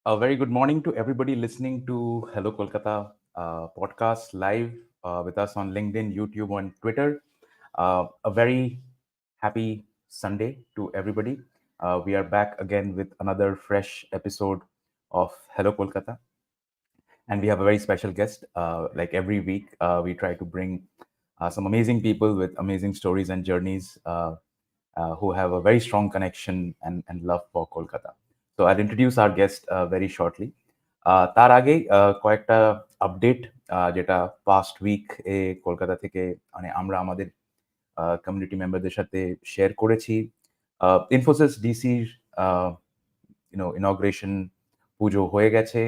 A very good morning to everybody listening to Hello Kolkata podcast live with us on LinkedIn, YouTube, and Twitter. A very happy Sunday to everybody. We are back again with another fresh episode of Hello Kolkata, and we have a very special guest. Like every week, we try to bring some amazing people with amazing stories and journeys who have a very strong connection and love for Kolkata. So I'll introduce our guest very shortly. তার আগে কয়েকটা update যেটা past week এ কলকাতা থেকে মানে আমরা আমাদের community মেম্বারদের সাথে শেয়ার করেছি। ইনফোসিস ডিসির inauguration pujo হয়ে গেছে।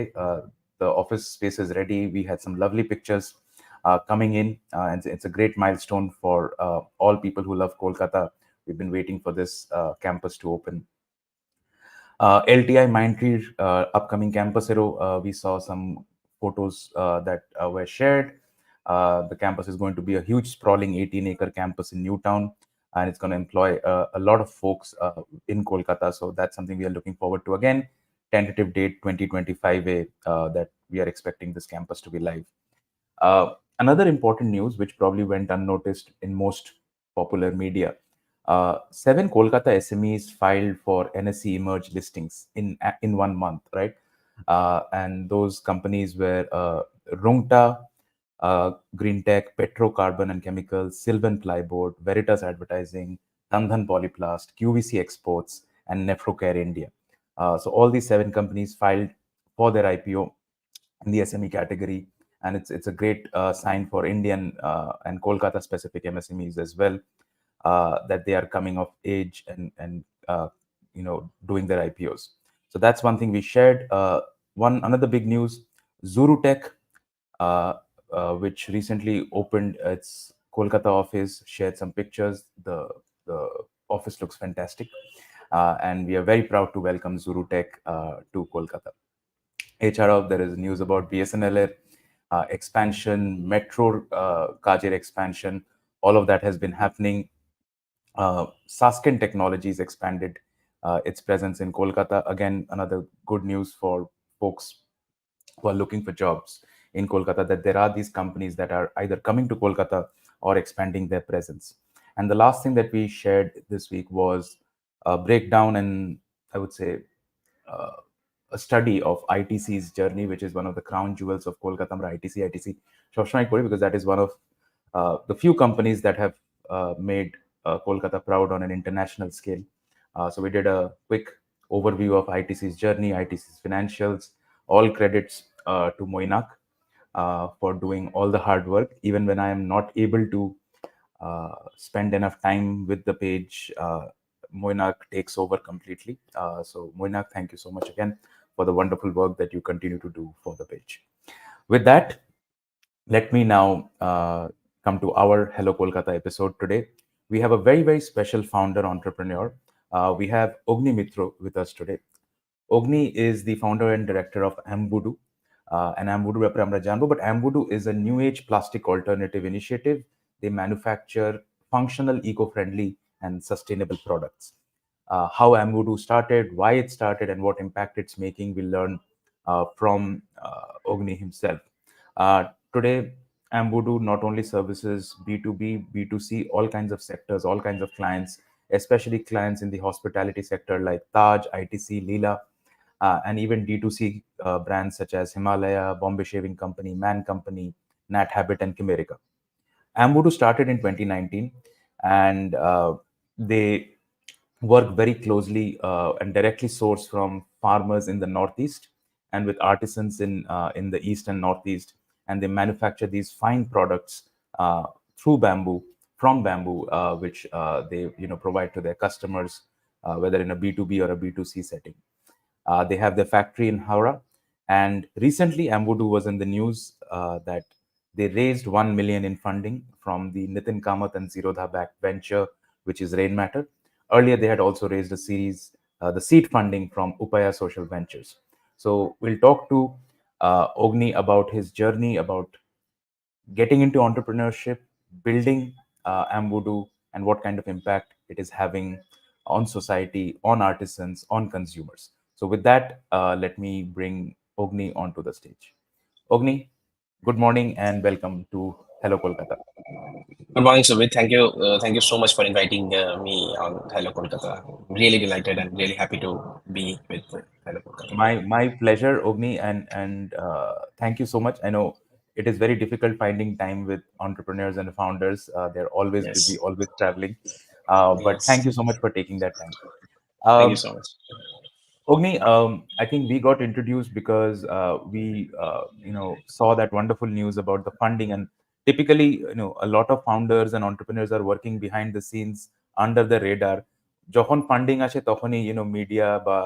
The office space is ready. We had some lovely pictures coming in, and it's a great milestone for all people who love Kolkata. We've been waiting for this campus to open. LTI Mindtree upcoming campus, we saw some photos that were shared. The campus is going to be a huge sprawling 18-acre campus in Newtown, and it's going to employ a lot of folks in Kolkata. So that's something we are looking forward to. Again, tentative date 2025 that we are expecting this campus to be live. Another important news, which probably went unnoticed in most popular media, 7 Kolkata SMEs filed for NSE Emerge listings in 1 month, right? And those companies were Rungta, Green Tech, Petrocarbon and Chemicals, Sylvan Plyboard, Veritas Advertising, Tandhan Polyplast, QVC Exports, and Nephrocare India. So all these 7 companies filed for their IPO in the SME category, and it's a great sign for Indian and Kolkata specific MSMEs as well, that they are coming of age and doing their IPOs. So that's one thing we shared. Another big news: Zuru Tech, uh, which recently opened its Kolkata office, shared some pictures. The office looks fantastic, and we are very proud to welcome Zuru Tech to Kolkata. HRF, there is news about BSNL expansion, Metro Kajer expansion. All of that has been happening. Sasken Technologies expanded its presence in Kolkata. Again, another good news for folks who are looking for jobs in Kolkata, that there are these companies that are either coming to Kolkata or expanding their presence. And the last thing that we shared this week was a breakdown and, I would say, uh, a study of ITC's journey, which is one of the crown jewels of Kolkata. Amra ITC সবসময় করি because that is one of the few companies that have made Kolkata proud on an international scale. So we did a quick overview of ITC's journey, ITC's financials. All credits to Moinak for doing all the hard work. Even when I am not able to spend enough time with the page, Moinak takes over completely. So Moinak, thank you so much again for the wonderful work that you continue to do for the page. With that, let me now come to our Hello Kolkata episode today. We have a very, very special founder entrepreneur. We have Agni Mitra with us today. Agni is the founder and director of Amwoodo. And Amwoodo ব্যাপারে আমরা জানবো, but Amwoodo is a new age plastic alternative initiative. They manufacture functional, eco-friendly, and sustainable products. How Amwoodo started, why it started, and what impact it's making, we'll learn from Agni himself. Today, Amwoodo not only services B2B, B2C, all kinds of sectors, all kinds of clients, especially clients in the hospitality sector like Taj, ITC, Leela, and even D2C brands such as Himalaya, Bombay Shaving Company, Man Company, Nat Habit, and Kimirica. Amwoodo started in 2019, and they work very closely and directly source from farmers in the Northeast and with artisans in the East and Northeast, and they manufacture these fine products through bamboo, from bamboo, which they provide to their customers, whether in a B2B or a B2C setting. They have their factory in Howrah, and recently Amwoodo was in the news that they raised 1 million in funding from the Nitin Kamath and Zerodha backed venture, which is Rain Matter. Earlier, they had also raised a series, the seed funding from Upaya Social Ventures. So we'll talk to Agni about his journey, about getting into entrepreneurship, building Amwoodo, and what kind of impact it is having on society, on artisans, on consumers. So with that, let me bring Agni onto the stage. Agni, good morning and welcome to Hello Kolkata. Good morning, Sumit. Thank you so much for inviting me on Hello Kolkata. Really delighted and really happy to be with Hello Kolkata. My pleasure, Ogni, and thank you so much. I know it is very difficult finding time with entrepreneurs and founders. They're always busy, Yes, always traveling. But thank yes. you so much for taking that time. Thank you Um, so much. Ogni, I think we got introduced because we, saw that wonderful news about the funding. And typically, a lot of founders and entrepreneurs are working behind the scenes under the radar. যখন funding আসে তখনই media বা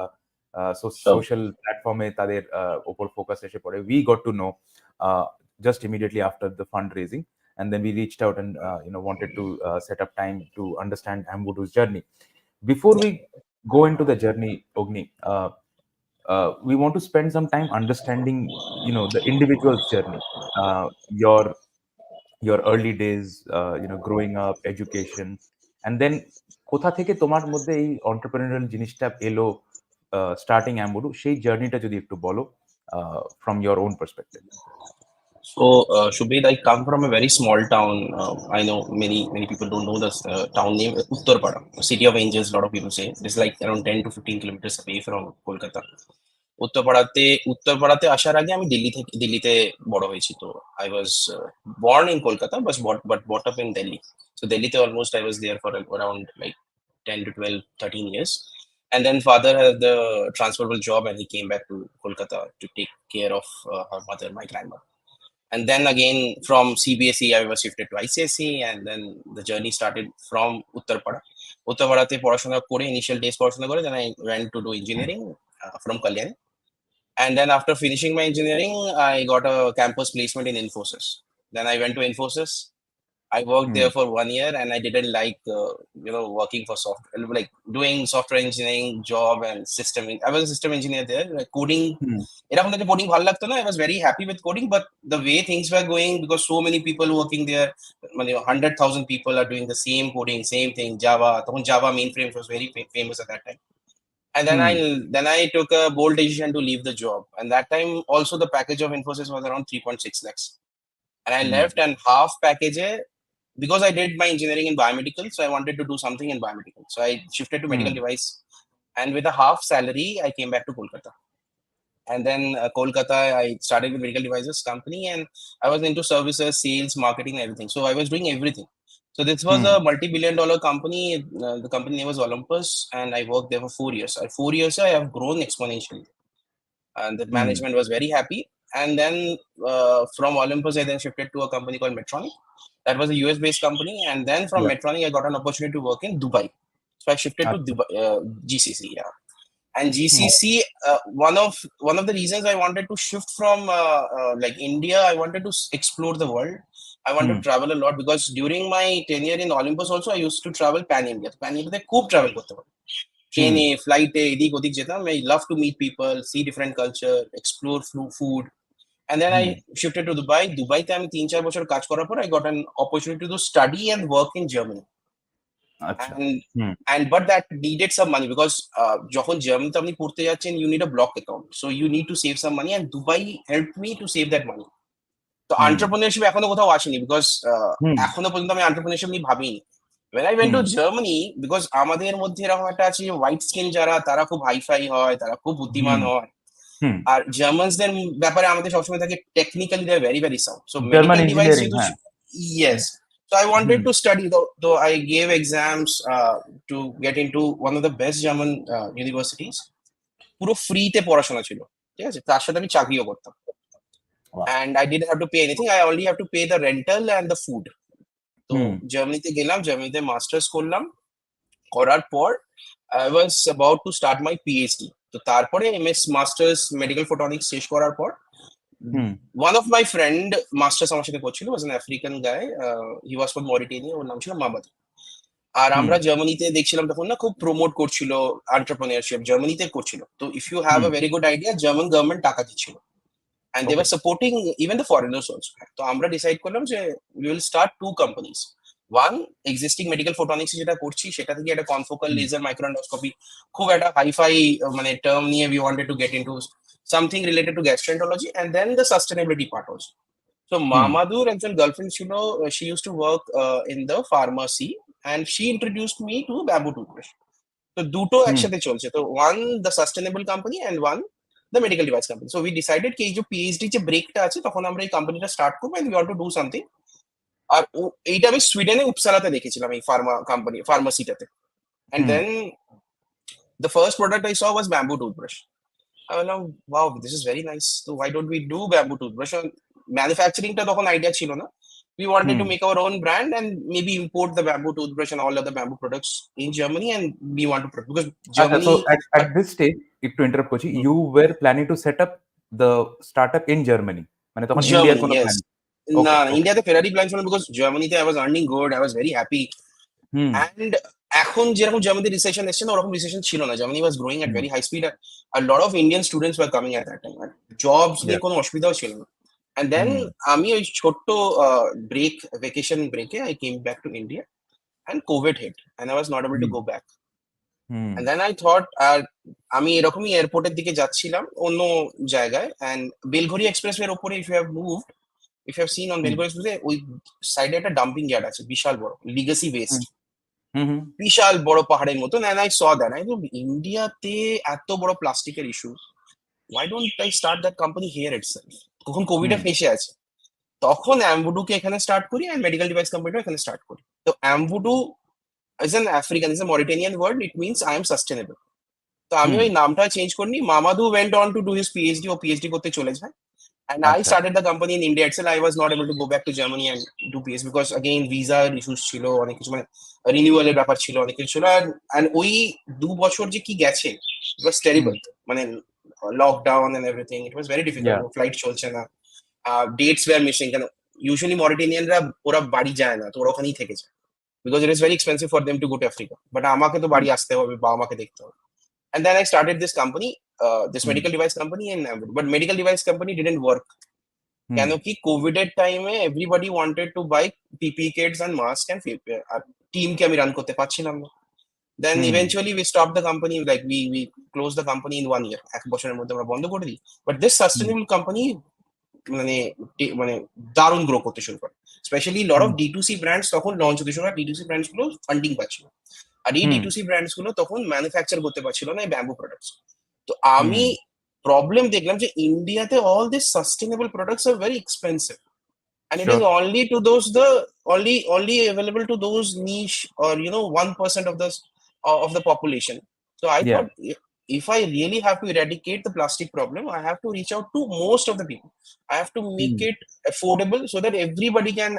So, social প্ল্যাটফর্মে তাদের ওপর focus এসে পড়ে we got to know just immediately after the fundraising, and then we reached out and wanted to set up time to understand Amwoodo's journey. Before yeah. we go into the journey, Ogni, we want to spend some time understanding the individual's journey, your early days, growing up, education, and then কোথা থেকে তোমার মধ্যে এই entrepreneurial জিনিসটা এলো, starting অ্যাম্বুডু সেই জার্নিটা যদি একটু বলো from your own perspective. Shubhed, I come from a very small town. I know many people don't know this town name, Uttarpada, City of Angels. A lot of people say it's like around 10 to 15 kilometers away from Kolkata. উত্তরপাড়াতে আসার আগে আমি দিল্লিতে বড় হয়েছি। তো I was born in Kolkata but brought up in Delhi. So দিল্লিতে almost I was there for around like 10 to 12, 13 years. And then father had the transferable job and he came back to Kolkata to take care of her mother, my grandma. And then again from CBSE, I was shifted to ICSE, and then the journey started from Uttarpada. উত্তরপাড়াতে পড়াশোনা করে initial days পড়াশোনা করে then I went to do engineering from Kalyani. And then after finishing my engineering, I got a campus placement in Infosys. Then I went to Infosys. I worked Hmm. there for 1 year, and I didn't like, working for software, like doing software engineering job and system. I was a system engineer there, like coding. Hmm. এরকম থেকে coding ভালো লাগতো না. I was very happy with coding, but the way things were going, because so many people working there, 100,000 people are doing the same coding, same thing, Java. তখন Java mainframe was very famous at that time. And then I Hmm. then I took a bold decision to leave the job. And that time also the package of Infosys was around 3.6 lakhs. And I Hmm. left, and half package because I did my engineering in biomedical, so I wanted to do something in biomedical. So I shifted to medical Hmm. device, and with a half salary, I came back to Kolkata. And then Kolkata, I started with medical devices company, and I was into services, sales, marketing, and everything. So I was doing everything. So this was Hmm. a multi-billion-dollar company. The company name was Olympus, and I worked there for 4 years. 4 years, I have grown exponentially, and the Hmm. management was very happy. And then from Olympus, I then shifted to a company called Medtronic. That was a US-based company, and then from Yeah. Medtronic, I got an opportunity to work in Dubai. So I shifted to Acha. Dubai, GCC. Yeah. And Hmm. GCC, one of the reasons I wanted to shift from like India, I wanted to explore the world. I wanted Hmm. to travel a lot, because during my tenure in Olympus also, I used to travel pan India. Pan India, খুব travel করতে পারি। ট্রেনে, Hmm. ফ্লাইটে, এদিক ওদিক যেতাম। I love to meet people, see different culture, explore food. And then I Hmm. shifted to Dubai. দুবাইতে আমি 3-4 বছর কাজ করার পর I got an opportunity to study and work in Germany. Acha. and Hmm. but that needed some money, because যখন জার্মানিতে আপনি পড়তে যাচ্ছেন, you need a block account, so you need to save some money, and Dubai helped me to save that money. তো Hmm. entrepreneurship এখনো কোথাও আসেনি, because Hmm. এখনো পর্যন্ত আমি entrepreneurship নিয়ে ভাবিনি। when I went to Hmm. Germany, because আমাদের মধ্যে এরকম একটা আছে, হোয়াইট স্কিন যারা, তারা খুব হাইফাই হয়, তারা খুব বুদ্ধিমান Hmm. হয়। Hmm. আর জার্মানসদের ব্যাপারে আমাদের সবসময় থাকে technically they are very very sound. So German medical device engineering, যেহেতু, হ্যাঁ। Yes, so I wanted hmm. to study, though I gave exams to get into one of the best German universities. পুরো ফ্রিতে পড়াশোনা ছিল, ঠিক আছে, তার সাথে আমি চাকরিও করতাম। বাহ! And I didn't have to pay anything, I only have to pay the rental and the food. তো হুম, জার্মানিতে গেলাম, জার্মানিতে মাস্টার্স করলাম। করার পর I was about to start my PhD. তো তারপরে MS মাস্টার্স মেডিকেল ফটোনিক্স শেষ করার পর, হুম, one of my friend masters আমার সাথে করছিল, was an African guy. He was from Mauritania, ওর নাম ছিল মামাদ। আর হুম, আমরা জার্মানিতে দেখছিলাম তখন না, খুব প্রমোট করছিল এন্টারপ্রেনিউরশিপ, জার্মানিতে করছিল। তো if you have hmm. A very good idea, German government টাকা দিচ্ছিল, and they okay. were supporting even the foreigners also. তো আমরা ডিসাইড করলাম যে we will start 2 companies. One, existing medical photonics যেটা করছি সেটা থেকে একটা কনফোকাল লেজার মাইক্রোএন্ডোস্কোপি, খুব একটা হাইফাই মানে টার্ম নিয়ে we wanted to get into something related to gastroenterology and then the sustainability part also. তো হুম মামাদুর একজন গার্লফ্রেন্ড ছিল, she use to work in the pharmacy and she introduced me to bamboo toothbrush. তো দুটো hmm একসাথে চলছে, তো one the sustainable company and one the medical device company. So we decided কি এই যে পিএইচডি যে ব্রেকটা আছে তখন আমরা এই কোম্পানিটা স্টার্ট করবো and we want to do something. আর এইটা আমি সুইডেনে উপসালাতে দেখেছিলাম এই ফার্মা কোম্পানি ফার্মাসিটাতে। And hmm then the first product I saw was bamboo toothbrush. I was like, wow, this is very nice. So why don't we do bamboo toothbrush? And manufacturing টা তখন idea ছিল না. We wanted hmm to make our own brand and maybe import the bamboo toothbrush and all other bamboo products in Germany, and we want to because আচ্ছা, so Germany, at this stage একটু interrupt করছি, you were planning to set up the startup in Germany, মানে তখন ইন্ডিয়ার Germany, কোনো yes. Plan? না, ওকে না, ওকে। ইন্ডিয়াতে ফেরারি প্ল্যান ছিল because জার্মানিতে I was earning good, I was very happy. Hmm And এখন যেরকম জার্মানিতে রিসেশন এসছে না ওরকম রিসেশন ছিল না। Germany was growing at hmm very high speed. A lot of Indian students were coming at that time. Jobs নিয়ে yes কোনো অসুবিধাও ছিল না। And then হুম আমি ওই ছোট্ট ব্রেক, ভেকেশন ব্রেকে I came back to India and COVID hit and I was not able to hmm go back. Hmm And then I thought, আর আমি এরকমই এয়ারপোর্টের দিকে যাচ্ছিলাম অন্য জায়গায়, and বেলঘড়ি এক্সপ্রেসওয়ের ওপরে if you have moved, if you have seen on hmm Belghoria expressway ওই সাইডে একটা ডাম্পিং ইয়ার্ড আছে বিশাল বড়, লিগাসি ওয়েস্ট, হুম হুম হুম বিশাল বড় পাহাড়ের মতন। and I saw that, I thought ইন্ডিয়াতে এত বড় প্লাস্টিকের issue, why don't I start that company here itself? তখন কোভিড এ হুম ফেসে আছে, তখন অ্যামবুডুকে এখানে স্টার্ট করি and মেডিকেল ডিভাইস কোম্পানিটা এখানে স্টার্ট করি। তো অ্যামবুডু is an African, is a Mauritanian word, it means I am sustainable. তো আমি হুম ওই নামটা চেঞ্জ করিনি। Mamadou went on to do his PhD, ও পিএইচডি করতে চলে যায়। And I আচ্ছা started the company in India itself. I was not able to go back to Germany and do PhD because again visa issues ছিল, অনেক কিছু মানে রিনিউয়ালের ব্যাপার ছিল, অনেক কিছু ছিল। and ওই 2 বছর যে কি গেছে, it was হুম terrible. মানে lockdown and everything, it was very difficult. Yeah flight চলছে না, ডেটস ওয়্যার মিসিং। কেন ইউজুয়ালি মরিটেনিয়ানরা ওরা বাড়ি যায় না, তো ওরা ওখানেই থেকে যায় because it is very expensive for them to go to Africa. But আমাকে তো বাড়ি আসতে হবে, বাবা মাকে দেখতে হবে। And then I started this company, this hmm medical device company in Amwoodo. But medical device company didn't work. হুম কেন কি কোভিড এর টাইমে everybody wanted to buy PPE kits and mask and টিমকে আমি রান করতে পারছিলাম না। Then hmm eventually we stop the company, like we close the company in 1 year, 1 বছরের মধ্যে আমরা বন্ধ করে দিই। But this hmm sustainable company মানে মানে দারুণ গ্রো করতে শুরু করে। Specially lot of hmm D two C brands তখন লঞ্চ হতে শুরু হয়, ডি2সি ব্র্যান্ডস গুলো ফান্ডিং পাচ্ছিল। আর এই হুম ডি2সি ব্র্যান্ডস গুলো তখন ম্যানুফ্যাকচার করতে পারছিল না এই ব্যাম্বু প্রোডাক্টস। তো আমি হুম প্রবলেম দেখলাম যে ইন্ডিয়াতে all this sustainable products are very expensive, and it is sure only to those the only available to those niche or 1% of the population. So I yeah thought, if I really have to eradicate the plastic problem, I have to reach out to most of the people. I have to hmm make it affordable so that everybody can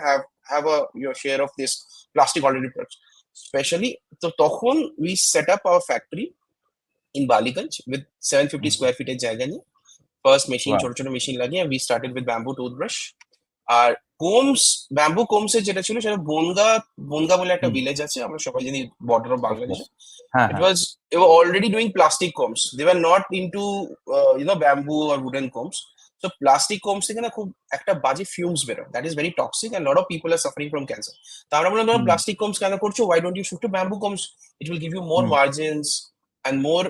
have a your share of this plastic alternative products. Especially, so তখন we set up our factory in Baliganj with 750 square feet এর জায়গা নিয়ে। First machine, wow ছোট ছোট machine লাগিয়ে we started with bamboo toothbrush. আর combs, bamboo combs এর যেটা ছিল সেটা বনগা, বনগা বলে একটা হুম ভিলেজ আছে, আমরা সবাই জানি বর্ডার অফ অফ কোর্স বাংলাদেশে। হ্যাঁ It হ্যাঁ was, they were already doing plastic combs. They were not into bamboo or wooden combs. So plastic combs থেকে না খুব একটা বাজে fumes বেরোয়, that is very toxic and lot of people are suffering from cancer. তো আমরা বললাম তোমরা হুম প্লাস্টিক combs কেন করছো, why don't you shift to bamboo combs? It will give you more hmm margins and more,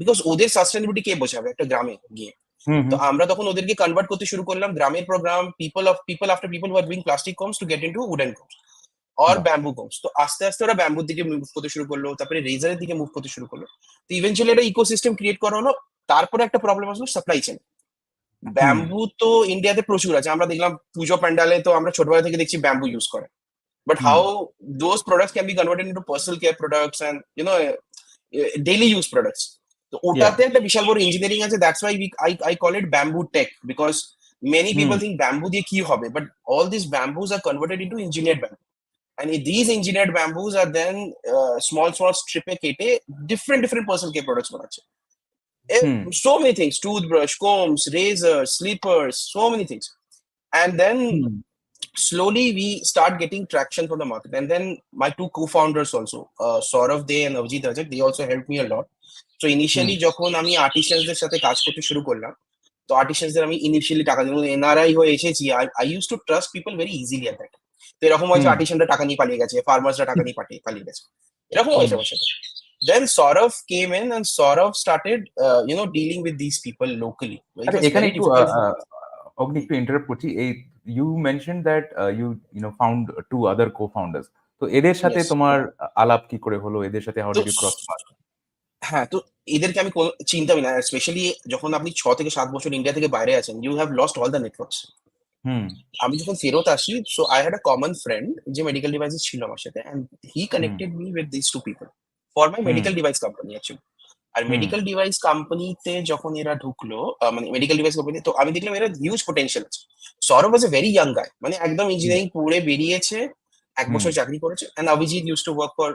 because ওদের sustainability কে বোঝাবে একটা গ্রামে গিয়ে। হুম তো হুম আমরা তখন ওদেরকে কনভার্ট করতে শুরু করলাম গ্রামের program, people after people who are doing plastic combs to get into wooden combs or বাহ ব্যাম্বু কমস। তো আস্তে আস্তে ওরা ব্যাম্বুর দিকে মুভ করতে শুরু করলো, তারপরে রেজারের দিকে মুভ করতে শুরু করলো। তো ইভেন্চুয়ালি একটা ইকোসিস্টেম ক্রিয়েট করা হলো। তারপরে একটা প্রবলেম আসলো সাপ্লাই চেন। হুম ব্যাম্বু তো ইন্ডিয়াতে প্রচুর আছে, আমরা দেখলাম পুজো প্যান্ডালে তো আমরা ছোটবেলা থেকে দেখছি ব্যাম্বু ইউজ করে। But hmm how those products can be converted into personal care products and daily use products, তো ইয়া ওটাতে একটা বিশাল বড় ইঞ্জিনিয়ারিং আছে। That's why I call it bamboo tech, because many hmm people think bamboo দিয়ে কি হবে, but all this bamboos are converted into engineered bamboo. And these engineered bamboos are then small strip এ কেটে different personal care products বানাচ্ছে। হুম So many things, toothbrush, combs, razors, sleepers, so many things. And then hmm slowly we start getting traction from the market. And then my two co-founders also, Saurav Dey and Avjit Rajak, they also helped me a lot. So hmm initially যখন আমি আর্টিসানসদের সাথে কাজ করতে শুরু করলাম, তো আর্টিসানসদের আমি initially টাকা দিলাম, এনআরআই হয়ে এসেছি, I use to trust people very easily at that. তো এরকম হয়েছে হুম আর্টিসানরা টাকা নিয়ে পালিয়ে গেছে, ফার্মার্সরা টাকা নিয়ে পালিয়ে গেছে, এরকম হুম হয়েছে আমার সাথে। Then Saurav came in and Saurav started, dealing with these people locally. It আচ্ছা, was এখানে very একটু difficult. অগ্নি একটু ইন্টারাপ্ট করছি। এই you mention that you found two other co founders, তো এদের সাথে Yes. তোমার আলাপ কি করে হলো, এদের সাথে হাউ তো ডিড ইউ ক্রস পাথ? হ্যাঁ, তো এদেরকে আমি চিন্তাই না, স্পেশালি যখন আপনি 6 থেকে 7 বছর ইন্ডিয়া থেকে বাইরে আছেন, you have lost all the networks. Hmm আমি যখন ফেরত আসি, so I had a common friend যে মেডিকেল ডিভাইসেস ছিল আমার সাথে, and he hmm connected me with this two people for my hmm medical device company actually. আর hmm medical device কোম্পানিতে যখন এরা ঢুকলো, মানে মেডিকেল ডিভাইস কোম্পানি, তো আমি দেখলাম এরা হিউজ পোটেনশিয়াল আছে। সৌরভ ওয়াজ এ ভেরি ইয়াং গাই, মানে একদম হুম ইঞ্জিনিয়ারিং পড়ে বেরিয়েছে, 1 বছর চাকরি করেছে, and Abhijit use to work for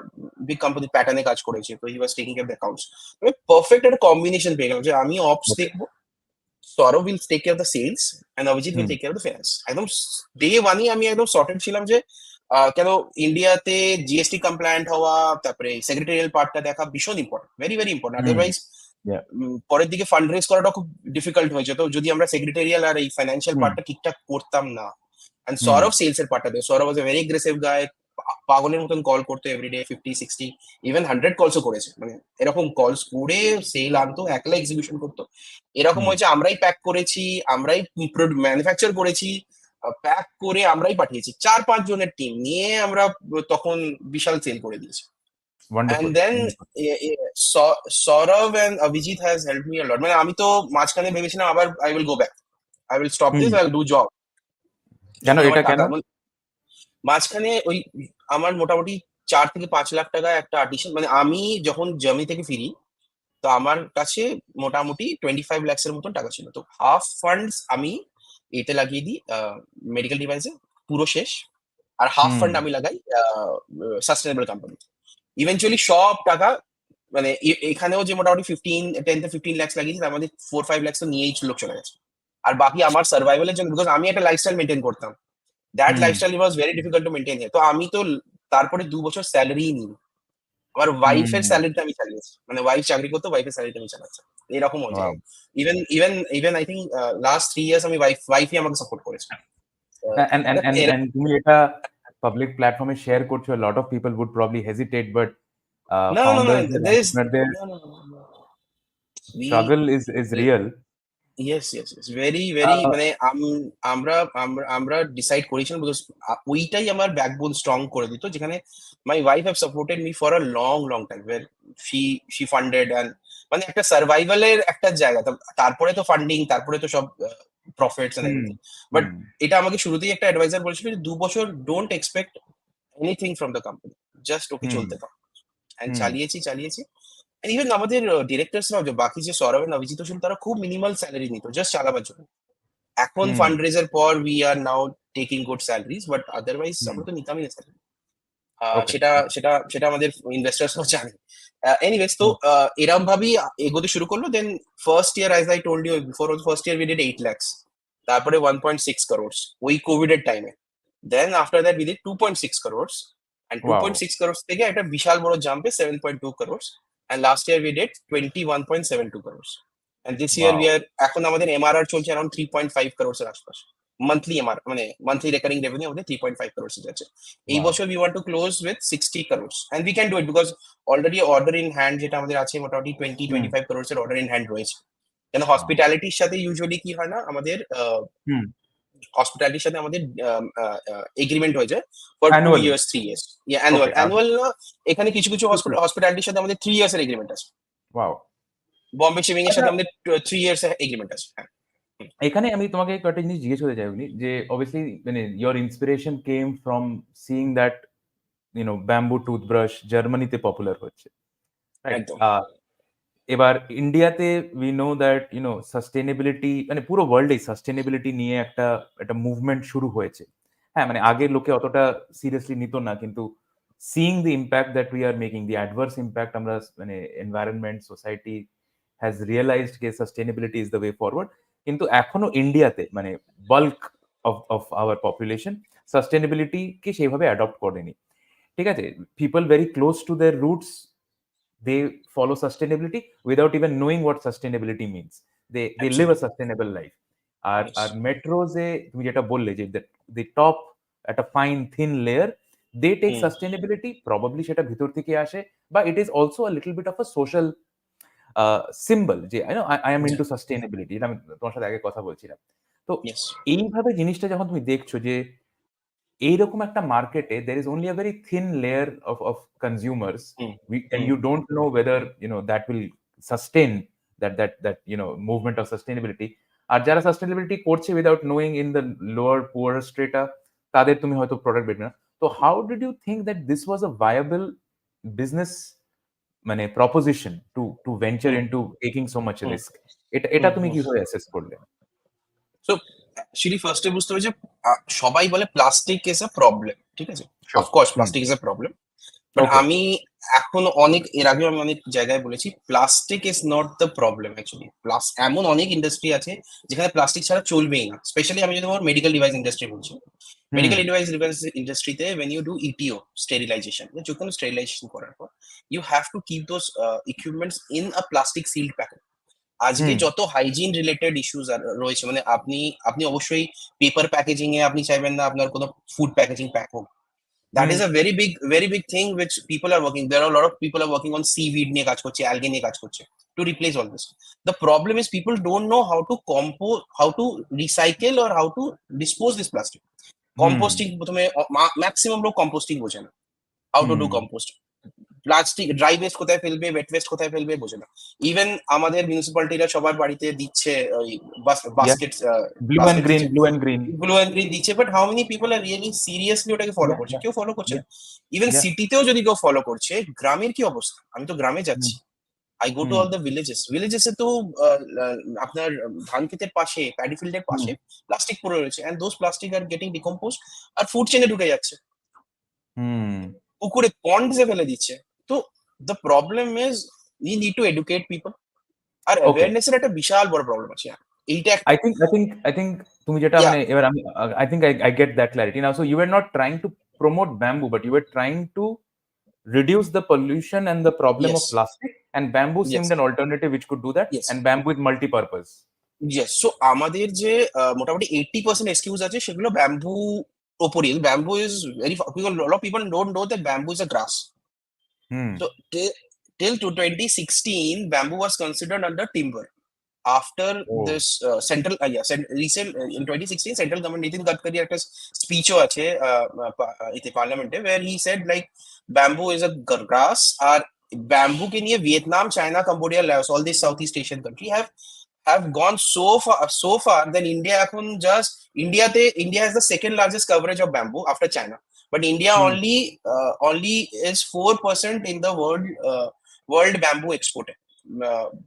big company, প্যাটার্নে কাজ করেছে, তো he was taking care the accounts. Perfect একটা কম্বিনেশন পেয়ে গেলাম যে আমি অপস ওকে দেখবো, Sourav will take care of the sales, and Abhijit will hmm take care of the finance. একদম ডে ওয়ানই আমি একদম সর্টেড ছিলাম যে কেন ইন্ডিয়াতে জিএসটি কমপ্লায়েন্ট হওয়া, তারপরে সেক্রেটারিয়াল পার্টটা দেখা ভীষণ ইম্পর্টেন্ট, ভেরি ভেরি ইম্পর্টেন্ট। হুম আদারওয়াইজ ইয়া পরের দিকে ফান্ড রেজ করাটা খুব ডিফিকাল্ট হয়ে যেত যদি আমরা সেক্রেটারিয়াল আর এই ফাইন্যান্সিয়াল হুম পার্টটা ঠিকঠাক করতাম না। এন্ড হুম সৌরভ সেলস এর পার্টটা দেয়, সৌরভ ওয়াজ এ ভেরি এগ্রেসিভ গাই, পাগলের মতন কল করতো এভরিডে, 50, 60, ইভেন 100 কলসও করেছে, মানে এরকম কলস করে সেল আনতো, একলা এক্সিবিশন করতো। এরকম হুম হয়েছে আমরাই প্যাক করেছি, আমরাই ম্যানুফ্যাকচার করেছি, প্যাক করে আমরাই পাঠিয়েছি, 4-5 জনের টিম নিয়ে আমরা তখন বিশাল সেল করে দিয়েছি। And wonderful then wonderful Saurav and Avijit has helped me a lot. মানে আমি তো মাঝখানে ভেবেছিলাম আবার I will go back, I will stop hmm this, I will do job, কেন যখন আমার এটা কেন? টাকা মাঝখানে ওই আমার মোটামুটি 4 থেকে 5 লাখ টাকা একটা আর্টিশন, মানে আমি যখন জার্মানি থেকে ফিরি, তো আমার কাছে মোটামুটি 25 lakhs এর মতন টাকা ছিল। তো হাফ ফান্ডস আমি এতে লাগিয়ে দিই, মেডিকেল ডিভাইসে, পুরো শেষ। আর হাফ হুম ফান্ড আমি লাগাই সাস্টেনেবল কোম্পানি। ইভেনচুয়ালি সব টাকা, মানে এখানেও যে মোটামুটি 10 to 15 lakhs লাগিয়েছি, তার মধ্যে 4-5 lakhs তো নিয়েই লোক চলে গেছে। আর বাকি আমার সার্ভাইভালের জন্য, বিকজ আমি একটা লাইফস্টাইল মেনটেন করতাম, that hmm lifestyle was very difficult to maintain. তো আমি তো তারপরে 2 বছর স্যালারি নিই, আমার ওয়াইফের হুম স্যালারিতে আমি চালিয়েছি, মানে ওয়াইফ চাকরি করতো, ওয়াইফের স্যালারিতে আমি চালাচ্ছি, এরকম হয়েছে। Wow. Even even even I think last 3 years আমি ওয়াইফই আমাকে সাপোর্ট করেছে। তুমি এটা পাবলিক প্ল্যাটফর্মে শেয়ার করছো, lot of people would probably hesitate, but No, no, no, no, ফাউন্ডারদের, there is এন্টারপ্রেনারদের no, no, no, no. We struggle is real. Yes yes yes, very very, মানে আমরা আমরা আমরা ডিসাইড করেছিলাম, বিকজ ওইটাই আমার ব্যাকবোন স্ট্রং করে দিত, যেখানে my wife have supported me for a long long time, where she she funded, and মানে একটা সার্ভাইভালের একটা জায়গা, তারপরে তো ফান্ডিং, তারপরে তো সব profits and hmm everything. But hmm এটা আমাকে শুরুতেই একটা অ্যাডভাইজার বলেছিল যে 2 বছর don't expect anything from the company, just okay hmm চলতে দাও। এন্ড হুম চালিয়েছি চালিয়েছি। ইভেন আমাদের ডিরেক্টরসরাও, যে বাকি যে সৌরভ and অভিজিৎ ছিল, তারা খুব মিনিমাল স্যালারি নিত জাস্ট চালাবার জন্য। এখন হুম ফান্ড রেজের পর we are now taking good salaries, but otherwise hmm আমরা তো নিতামই না স্যালারি। ওকে সেটা ওকে সেটা সেটা আমাদের ইনভেস্টার্সও জানে। এনিওয়েজ, তো হুম এরম ভাবেই এগোতে শুরু করলো। Then first year, as I told you before, first year we did 8 lakhs, তারপরে 1.6 crores ওই কোভিড এর টাইমে। Then after that we did 2.6 crores, and wow 2.6 crores থেকে একটা বিশাল বড় জাম্পে 7.2 crores, and last year we did 21.72 crores, and this year wow we are, এখন আমাদের এমআরআর চলছে অ্যারাউন্ড 3.5 crores এর আশপাশ। মান্থলি এমআর, মানে মান্থলি রেকারিং রেভিনিউ আমাদের 3.5 crores যাচ্ছে। এই ওয়াও বছর we want to close with 60 crores, and we can do it because already order in hand যেটা আমাদের আছে মোটামুটি টোয়েন্টি হুম টোয়েন্টি ফাইভ crores এর অর্ডার ইন হ্যান্ড রয়েছে। কেন ওয়াও হসপিটালিটির সাথে ইউজুয়ালি কি হয় না, আমাদের হুম হসপিটালিটির সাথে আমাদের এগ্রিমেন্ট হয়ে যায় for two annually years 3 years। Annual okay annual না, এখানে কিছু কিছু হসপিটালিটির সাথে আমাদের 3 years এর এগ্রিমেন্ট আছে। ওয়াও। বম্বে শেভিং এর আচ্ছা, সাথে আমাদের 3 years এর এগ্রিমেন্ট আছে। হ্যাঁ, এখানে আমি তোমাকে কয়েকটা জিনিস জিজ্ঞেস করতে চাই অগ্নি, যে অবভিয়াসলি মানে your inspiration came from seeing that bamboo toothbrush জার্মানিতে পপুলার হচ্ছে, রাইট? একদম। এবার ইন্ডিয়াতে উই নো দ্যাট সাস্টেনেবিলিটি, মানে পুরো ওয়ার্ল্ডে সাস্টেনেবিলিটি নিয়ে একটা একটা মুভমেন্ট শুরু হয়েছে। হ্যাঁ, মানে আগে লোকে অতটা সিরিয়াসলি নিত না, কিন্তু seeing the impact that we are making, the adverse impact, আমরা মানে এনভায়রনমেন্ট, সোসাইটি হ্যাজ রিয়েলাইজড যে sustainability is the way forward. কিন্তু এখনো ইন্ডিয়াতে মানে বাল্ক অফ আওয়ার পপুলেশন সাস্টেনেবিলিটিকে সেইভাবে অ্যাডপ্ট করেনি। ঠিক আছে, people very close to their roots, they follow sustainability without even knowing what sustainability means. They live a absolutely. sustainable life. আর yes. মেট্রোজে তুমি যেটা বললে যে the top at a fine thin layer, they take hmm sustainability, probably সেটা ভিতর থেকে আসে, বা it is also a little bit of a social symbol, যে আই এম ইনটু সাস্টেইনেবিলিটি, এটা আমি তোমার সাথে আগে কথা বলছিলাম। তো ইয়েস এইভাবে জিনিসটা যখন তুমি দেখছো যে এইরকম একটা মার্কেটে there is only a very thin layer of consumers, hmm and hmm you don't know whether that will sustain that movement of sustainability. আর যারা sustainability করছে without knowing in the lower poorer strata, তাদের তুমি হয়তো product বেচবে না। তো how did you think that this was a viable business মানে proposition to venture hmm into taking so much hmm risk? এটা হুম তুমি হুম কিভাবে অ্যাসেস করলে? সো অ্যাকচুয়ালি ফার্স্টে বুঝতে হবে যে সবাই বলে প্লাস্টিক ইজ আ প্রবলেম, ঠিক আছে? Sure. Of course hmm. Plastic is a problem, but ওকে। আমি এখন অনেক এর আগেও আমি অনেক জায়গায় বলেছি plastic is not the problem actually. এমন অনেক ইন্ডাস্ট্রি আছে যেখানে প্লাস্টিক ছাড়া চলবেই না। স্পেশালি আমি যদি আমার মেডিকেল ডিভাইস ইন্ডাস্ট্রি বলছি, হুম। মেডিকেল ডিভাইস ইন্ডাস্ট্রিতে when you do ETO sterilization, যে কোনো স্টেরিলাইজেশন করার পর you have to keep those equipments in a plastic sealed packet. আজকে হুম। যত হাইজিন রিলেটেড ইস্যুস রয়েছে, মানে আপনি আপনি অবশ্যই পেপার প্যাকেজিং এ আপনি চাইবেন না আপনার কোনো ফুড প্যাকেজিং প্যাক হোক। That hmm. is a very big thing which people are working. There are a lot of people are working on seaweed নিয়ে কাজ করছে, algae নিয়ে কাজ করছে to replace all this. The problem is people don't know how to compose, how to recycle or how to dispose this plastic. Hmm. Composting প্রথমে maximum লোক composting বোঝে না, how to do hmm. Compost. Plastic dry West কোথায় ফেলবে, wait West কোথায় ফেলবে বোঝে না। ইভেন আমাদের মিউনিসিপালিটিরা সবার বাড়িতে দিচ্ছে ওই Yeah. Basket, Blue and basket green, দিচ্ছে, blue and green. Blue and green দিচ্ছে, but how many people are really seriously ওটাকে ফলো Yeah, করছে? yeah, কেউ ফলো করছে yeah, না। Even yeah. সিটিতেও যদি কেউ ফলো করছে, গ্রামের কি অবস্থা? আমি তো গ্রামে হুম, যাচ্ছি, I go to hmm, all the ভিলেজেসে তো আপনার ধান ক্ষেতের পাশে, প্যাডি ফিল্ডের হুম, পাশে প্লাস্টিক পড়ে রয়েছে, and those plastic are getting decompose আর ফুড চেনে ঢুকে যাচ্ছে, হুম। পুকুরে পন্ডসে ফেলে দিচ্ছে। তো the problem is we need to educate people, আর ওকে। অ্যাওয়ারনেস এর একটা বিশাল বড় প্রবলেম আছে। এইটা একটা, I think তুমি যেটা ইয়া, মানে এবার আমি I think I get that clarity now. So you were not trying to promote bamboo, but you were trying to reduce the pollution and the problem yes, of plastic, and bamboo yes, seemed an alternative which could do that, yes, and bamboo is multi-purpose. Yes. So আমাদের যে মোটামুটি 80% excuse আছে সেগুলো bamboo ওপরই। Bamboo is very, lot of people don't know that bamboo is a glass. Hmm, So till to 2016, bamboo was considered under timber. After ও, this recent in 2016, central government Nitin Gadkari একটা speech আছে ইতে পার্লামেন্টে, where he said like bamboo is a grass, R bamboo কে নিয়ে Vietnam, China, Cambodia, Laos, all these Southeast Asian country have gone so far that India এখন just India has the second largest coverage of bamboo after China, but India hmm, only is 4% in the world bamboo export,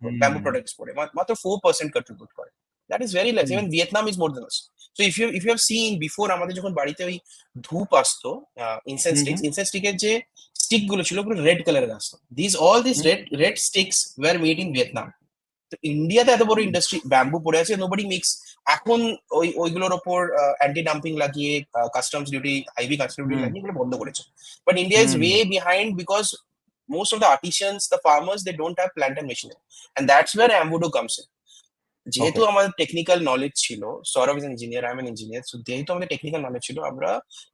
hmm, bamboo product export মাত্র 4% contribute করে। That is very less. Hmm, Even Vietnam is more than us. So if you have seen before, আমাদের যখন বাড়িতে ওই ধূপ আসতো, হুম, incense স্টিকের যে stick গুলো ছিল পুরো রেড কালারের আসতো, all these hmm, red sticks were made in Vietnam. তো ইন্ডিয়াতে এত বড় ইন্ডাস্ট্রি ব্যাম্বু পড়ে আছে, নোবডি মেক্স। এখন ওইগুলোর ওপর অ্যান্টি ডাম্পিং লাগিয়ে, কাস্টমস ডিউটি, হাইভি কাস্টমস ডিউটি হুম, লাগিয়ে এগুলো বন্ধ করেছে। But India is hmm, way behind because most of the artisans, the farmers, they don't have plant and machinery, and that's where Amwoodo comes in. যেহেতু ওকে, আমাদের technical knowledge ছিল, Sourav is engineer, I am N engineer, so যেহেতু আমাদের technical knowledge ছিল, আমরা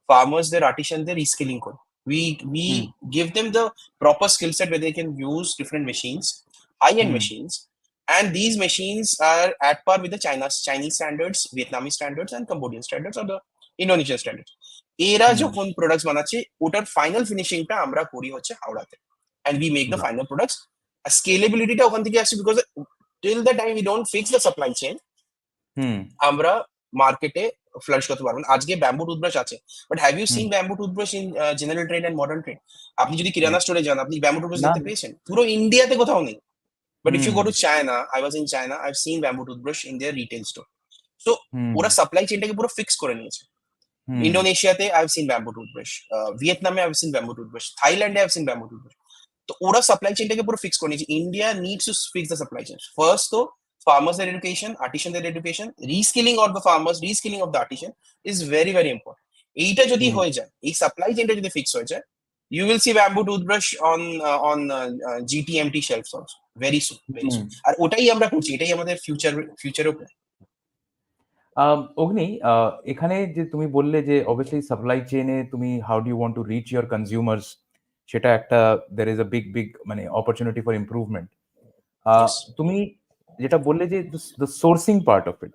ফার্মার্সদের, আর্টিসানদের রিস্কিলিং করি। we hmm, give them the proper skill set where they can use different machines, high end hmm, machines, and these machines are at par with the Chinese standards, Vietnamese standards, and Cambodian standards, or the Indonesian standards. এরা হুম, যখন products বানাচ্ছে, ওটার final ফিনিশিংটা আমরা করি হচ্ছে হাওড়াতে, and we make the বাহ, final products. স্কেলেবিলিটিটা ওখান থেকে আসছে because till the time we don't fix the supply chain, হুম, আমরা মার্কেটে ফ্লারিশ করতে পারবো না। আজকে ব্যাম্বু টুথব্রাশ আছে, but have you hmm, seen bamboo toothbrush in general trade and modern trade? আপনি যদি হুম, কিরানা স্টোরে যান, আপনি ব্যাম্বু টুথব্রাশ না, দেখতে পেয়েছেন? পুরো ইন্ডিয়াতে কোথাও নেই। But if you hmm, go to China, I was in China, I have seen bamboo toothbrush in their retail store. So hmm, ওরা সাপ্লাই চেইনটাকে পুরো ফিক্স করে নিয়েছে। হুম, ইন্দোনেশিয়াতে I have seen bamboo toothbrush, ভিয়েতনামে I have seen bamboo toothbrush, থাইল্যান্ডে I have seen bamboo toothbrush. তো ওরা সাপ্লাই চেইনটাকে পুরো ফিক্স করে নিয়েছে। India needs to fix the supply chain first. তো ফার্মার্সদের এডুকেশন, আর্টিসানদের education, reskilling of the farmers, reskilling of the artisan is very very important. এইটা যদি হুম, হয়ে যায়, এই সাপ্লাই চেইনটা যদি ফিক্স হয়ে যায়, you will see bamboo toothbrush on GTMT shelves also very soon, very hmm. soon. আর ওটাই আমরা করছি, এটাই আমাদের ফিউচারেও। অগ্নি, এখানে যে তুমি বললে যে অবভিয়াসলি সাপ্লাই চেইনে তুমি how do you want to reach your consumers, সেটা একটা there is a big big মানে অপরচুনিটি ফর ইমপ্রুভমেন্ট। Yes. তুমি যেটা বললে যে the sourcing part of it,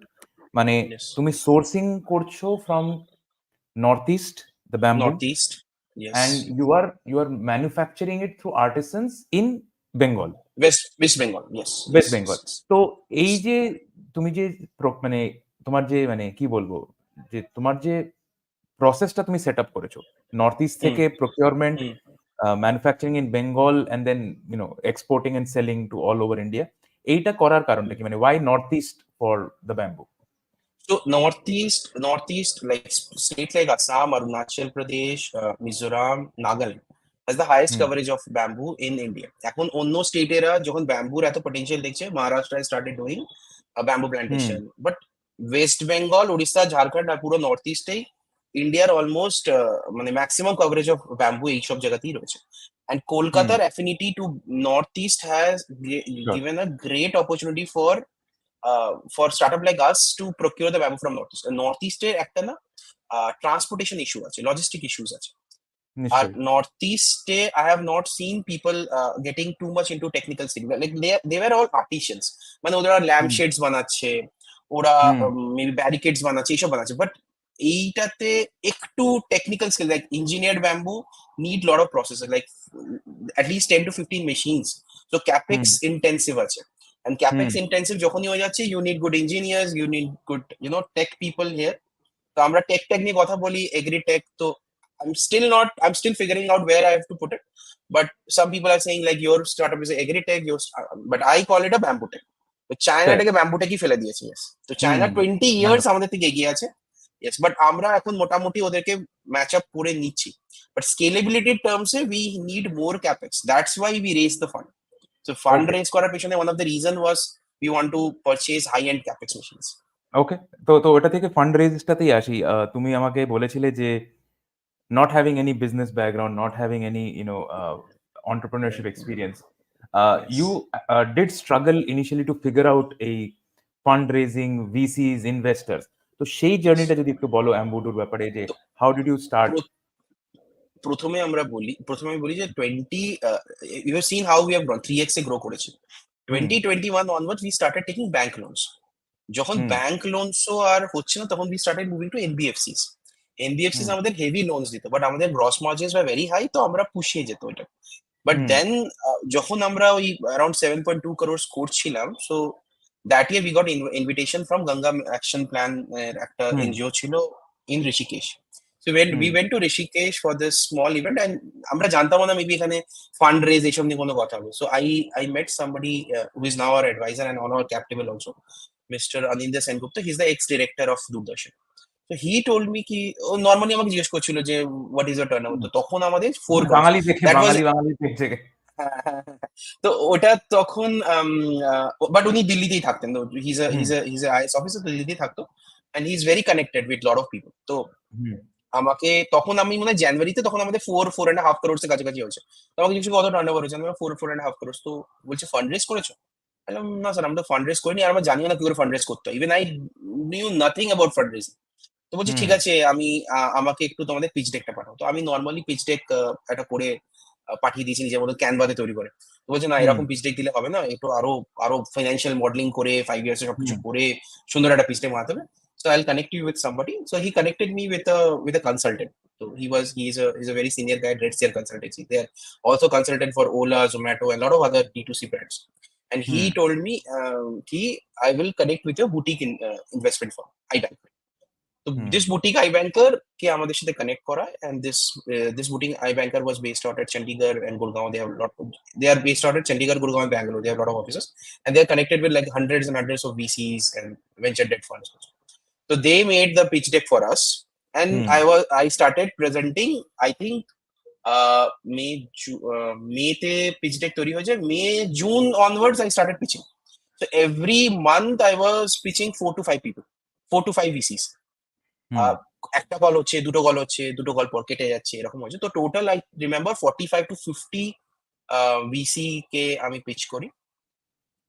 মানে Yes. তুমি সোর্সিং করছো from North East the bamboo, Northeast. And Yes. You are manufacturing it through artisans in Bengal, West Bengal. Yes. Yes. West Yes. Bengal. Yes. তো এই Yes. যে তুমি যে মানে তোমার যে মানে কি বলবো, যে তোমার যে প্রসেসটা তুমি সেট আপ করেছো নর্থ ইস্ট Hmm. থেকে procurement, Hmm. Manufacturing in Bengal and then exporting and selling to all over India, এইটা করার কারণটা কি, মানে why north east for the bamboo? So Northeast, like states like Assam, Arunachal Pradesh, Mizoram, Nagaland, has the highest hmm coverage of bamboo in India. এখন অন্য স্টেটেরা যখন ব্যাম্বুর এত potential দেখছে, Maharashtra started doing bamboo hmm plantation, but West Bengal, Orissa, Jharkhand আর পুরো নর্থ ইস্টেই ইন্ডিয়ার almost মানে maximum coverage of bamboo এইসব জায়গাতেই রয়েছে। অ্যান্ড হুম কলকাতার affinity to north east has sure given a great opportunity for startup like us to procure the bamboo from Northeast. Northeast এর একটা না ট্রান্সপোর্টেশন ইস্যু আছে, লজিস্টিক ইস্যুস আছে। আর নিশ্চয়ই। Northeast A I have not seen people getting too much into technical skill. Like they were all artisans. মানে ওরা lamp হুম shades বানাচ্ছে, ওরা হুম মেবি ব্যারিকেডস বানাচ্ছে, এইসব বানাচ্ছে। বাট এইটাতে একটু technical skill, like engineered bamboo need lot of process, like at least 10 to 15 machines. So hmm capex intensive আছে। And হুম capex intensive যখনই হয়ে যাচ্ছে, you need good engineers, you need good, tech people here. তো আমরা take নিয়ে কথা বলি, agri take. তো I'm still figuring out where I have to put it. But some people are saying like your startup is agri tech, but I call it a bamboo tech. তো Correct. চায়নাটাকে bamboo টেকই ফেলে দিয়েছে। Yes. তো China হুম 20 মানে years আমাদের থেকে এগিয়ে আছে। Yes, but আমরা এখন মোটামুটি ওদেরকে ম্যাচ আপ করে নিচ্ছি। বাট স্কেলেবিলিটির টার্মসে we need more capex, that's why we raise the fund. So fund ওকে রেজ করার পেছনে one of the reason was we want to purchase high end capex machines. Okay. তো ওটা থেকে ফান্ড রেজটাতেই আসি। তুমি আমাকে বলেছিলে যে not having any business background, not having any entrepreneurship experience, Yes. you did struggle initially to figure out a fundraising, VCs, investors. তো সেই জার্নিটা যদি একটু বলো অ্যাম্বুডোর ব্যাপারে, যে তো হাউ ডিড ইউ স্টার্ট? প্রথমে আমি বলি যে you have seen how we have grown, 3x এ গ্রো করেছি। Hmm 2021 onwards we started taking bank loans. যখন হুম ব্যাংক লোনসও আর হচ্ছে না, তখন we started moving to NBFCs. NBFCs হুম আমাদের হেভি লোনস দিত, বাট আমাদের গ্রস মার্জিনস বা ভেরি হাই, তো আমরা পুষিয়ে যেত ওইটা। বাট হুম দেন যখন আমরা ওই অ্যারাউন্ড 7.2 crores করছিলাম, so that year we got invitation from Ganga action plan এর একটা হুম এনজিও ছিল in Rishikesh. So we hmm went to Rishikesh for this small event, and আমরা জানতাম না মেবি এখানে ফান্ড রেজ এইসব নিয়ে কোনো কথা হবে। So I met somebody who is now our advisor and on our cap table also, Mr. Anindya Sengupta. He's the ex-director of Doordarshan. So he told me কি, ও নর্মালি আমাকে জিজ্ঞেস করছিল যে what is your turnover. হুম। তো তখন আমাদের 4 crores. বাঙালি দেখে, That was বাঙালি দেখে। তো ওটা তখন বাট উনি দিল্লিতেই থাকতেন। তো হুম হিজ আইএস অফিসার, তো দিল্লিতেই থাকতো, and he is very connected with lot of people. তো হুম আমাকে তখন, আমি মনে হয় জানুয়ারিতে, তখন আমাদের 4.5 crores এর কাছাকাছি হয়েছে। তো আমাকে জিজ্ঞেস কত টার্ন ওভার হয়েছে, আমি 4.5 crores। তো বলছে ফান্ড রেজ করেছো? আমি বললাম, না স্যার, আমরা তো ফান্ড রেজ করিনি, আর আমরা জানিও না কি করে ফান্ড রেজ করতে হয়। Even I knew nothing about fund raise. তো বলছি হুম ঠিক আছে, আমাকে একটু তোমাদের পিচ ডেকটা পাঠাও। তো আমি নর্মালি পিচ ডেক একটা করে পাঠিয়ে দিয়েছি নিজের মতো ক্যানভাতে তৈরি করে। তো বলছে না, হুম এরকম পিচ ডেক দিলে হবে না, একটু আরো আরো ফাইন্যান্সিয়াল মডেলিং করে 5 years সবকিছু হুম করে সুন্দর একটা পিচ ডেক বানাতে হবে। So I'll connect you with somebody. So he connected me with a consultant. So he's a very senior guy at Red Seer Consultancy. They are also consultant for Ola, Zomato, and a lot of other D2C brands. And he hmm told me, I will connect with your boutique investment firm, iBank. So hmm this boutique iBanker কে আমাদের সাথে connect করায়, and this boutique iBanker was based out at Chandigarh and Gurgaon. They are based out at Chandigarh, Gurgaon, and Bangalore. They have a lot of offices, and they are connected with like hundreds and hundreds of VCs and venture debt funds. So they made the pitch deck for us, and hmm I started presenting. I think May তে pitch deck তৈরি হয়েছে, May June onwards I started pitching. So every month I was pitching 4 to 5 people, 4 to 5 VCs. হুম একটা call হচ্ছে, দুটো call হচ্ছে, দুটো call পর কেটে যাচ্ছে, এরকম হচ্ছে। তো total I remember 45 to 50 VC কে আমি পিচ করি।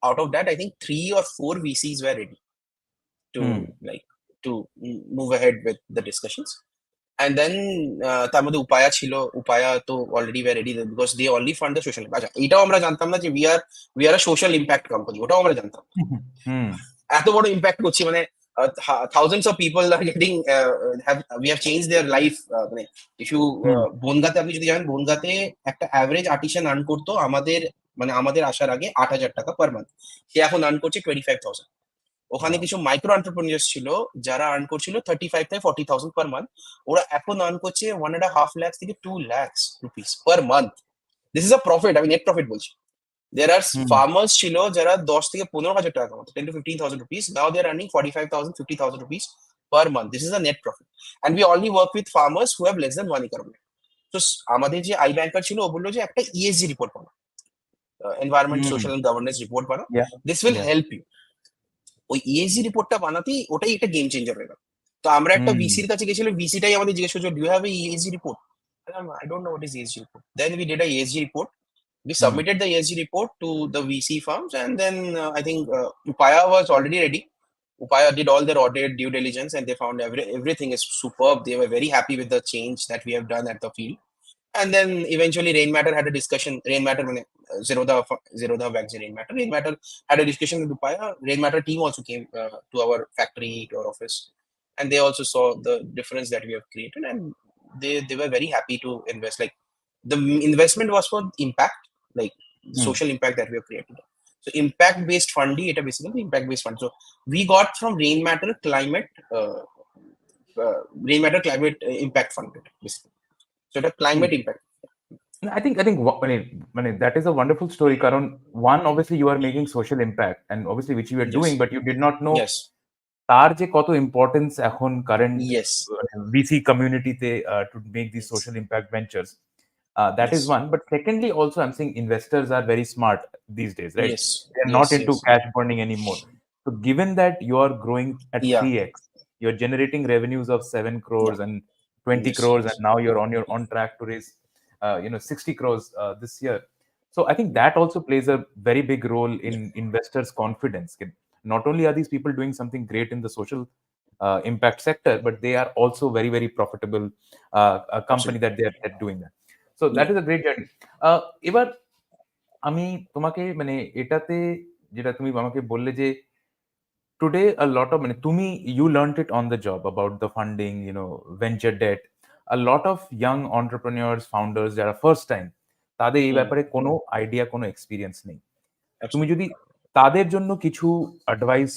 Out of that, I think 3 or 4 VCs were ready to hmm like to move ahead with the discussions. And then তার মধ্যে উপায়া তো already were ready because they only fund the social. আচ্ছা, এটাও আমরা জানতাম না যে we are a social impact company, ওটাও আমরা জানতাম। এত বড় ইম্প্যাক্ট করছি, মানে thousands of people are getting we have changed their life, মানে if you বনগাঁতে, আপনি যদি জানেন বনগাঁতে একটা অ্যাভারেজ আর্টিসান আর্ন করতো আমাদের আসার আগে 8,000 টাকা পার মান্থ, সে এখন আর্ন করছে 25,000। ওখানে কিছু মাইক্রো এন্টারপ্রেনিয়ার্স ছিল যারা আর্ন করছিল 35 থেকে 40,000 পার মান্থ, ওরা এখন আর্ন করছে 1.5 লাখ থেকে 2 lakh rupees per month. This is a profit, আমি নেট প্রফিট বলছি। There are farmers ছিল যারা 10 থেকে 15,000 টাকা কামাতো, 10 to 15,000 rupees. Now they are earning 45,000, 50,000 rupees per month. This is a net profit. And we only work with farmers who have less than 1 acre of land. So আমাদের যে I ব্যাংকার ছিল, ও বললো যে একটা ESG রিপোর্ট বানাও, environment social and governance report বানাও, this will help you. ওই ESG রিপোর্টটা বানাতেই ওটাই একটা গেম চেঞ্জার হয়ে গেল। তো আমরা একটা ভিসির কাছে গেছিলাম, ভিসিটাই আমাদের জিজ্ঞেস করছে, do you have a ESG report? I don't know what is ESG report. Then we did a ESG report. We submitted the ESG report to the VC firms, and then I think Upaya was already ready. Upaya did all their audit, due diligence, and they found everything is superb. They were very happy with the change that we have done at the field. And then eventually Rainmatter had a discussion. Rainmatter, Zerodha Vaccine Rainmatter. Rainmatter had a discussion with Upaya. Rainmatter team also came to our factory, to our office, and they also saw the difference that we have created, and they were very happy to invest. Like, the investment was for impact, like social impact that we have created. So impact based funding, it basically impact based fund. So we got from Rainmatter climate impact fund, basically. So the climate impact. I think that is a wonderful story, Karan. One, obviously you are making social impact, and obviously which you are doing, but you did not know তার যে কত importance এখন current VC কমিউনিটিতে to make these social impact ventures. That is one. But secondly, also I'm saying investors are very smart these days, right? They're not into cash burning anymore. So given that you are growing at 3x, you're generating revenues of 7 crores and 20 crores, and now you're on track to raise 60 crores this year. So I think that also plays a very big role in investors' confidence. Not only are these people doing something great in the social impact sector, but they are also very, very profitable a company that they're doing that. So that is a great journey. এবার আমি তোমাকে মানে এটাতে যেটা তুমি আমাকে বললে যে today a lot of you learned it on the job about the funding, venture debt. A lot of young entrepreneurs, founders যারা ফার্স্ট টাইম, তাদের এই ব্যাপারে কোনো আইডিয়া, কোনো এক্সপিরিয়েন্স নেই। তুমি যদি তাদের জন্য কিছু অ্যাডভাইস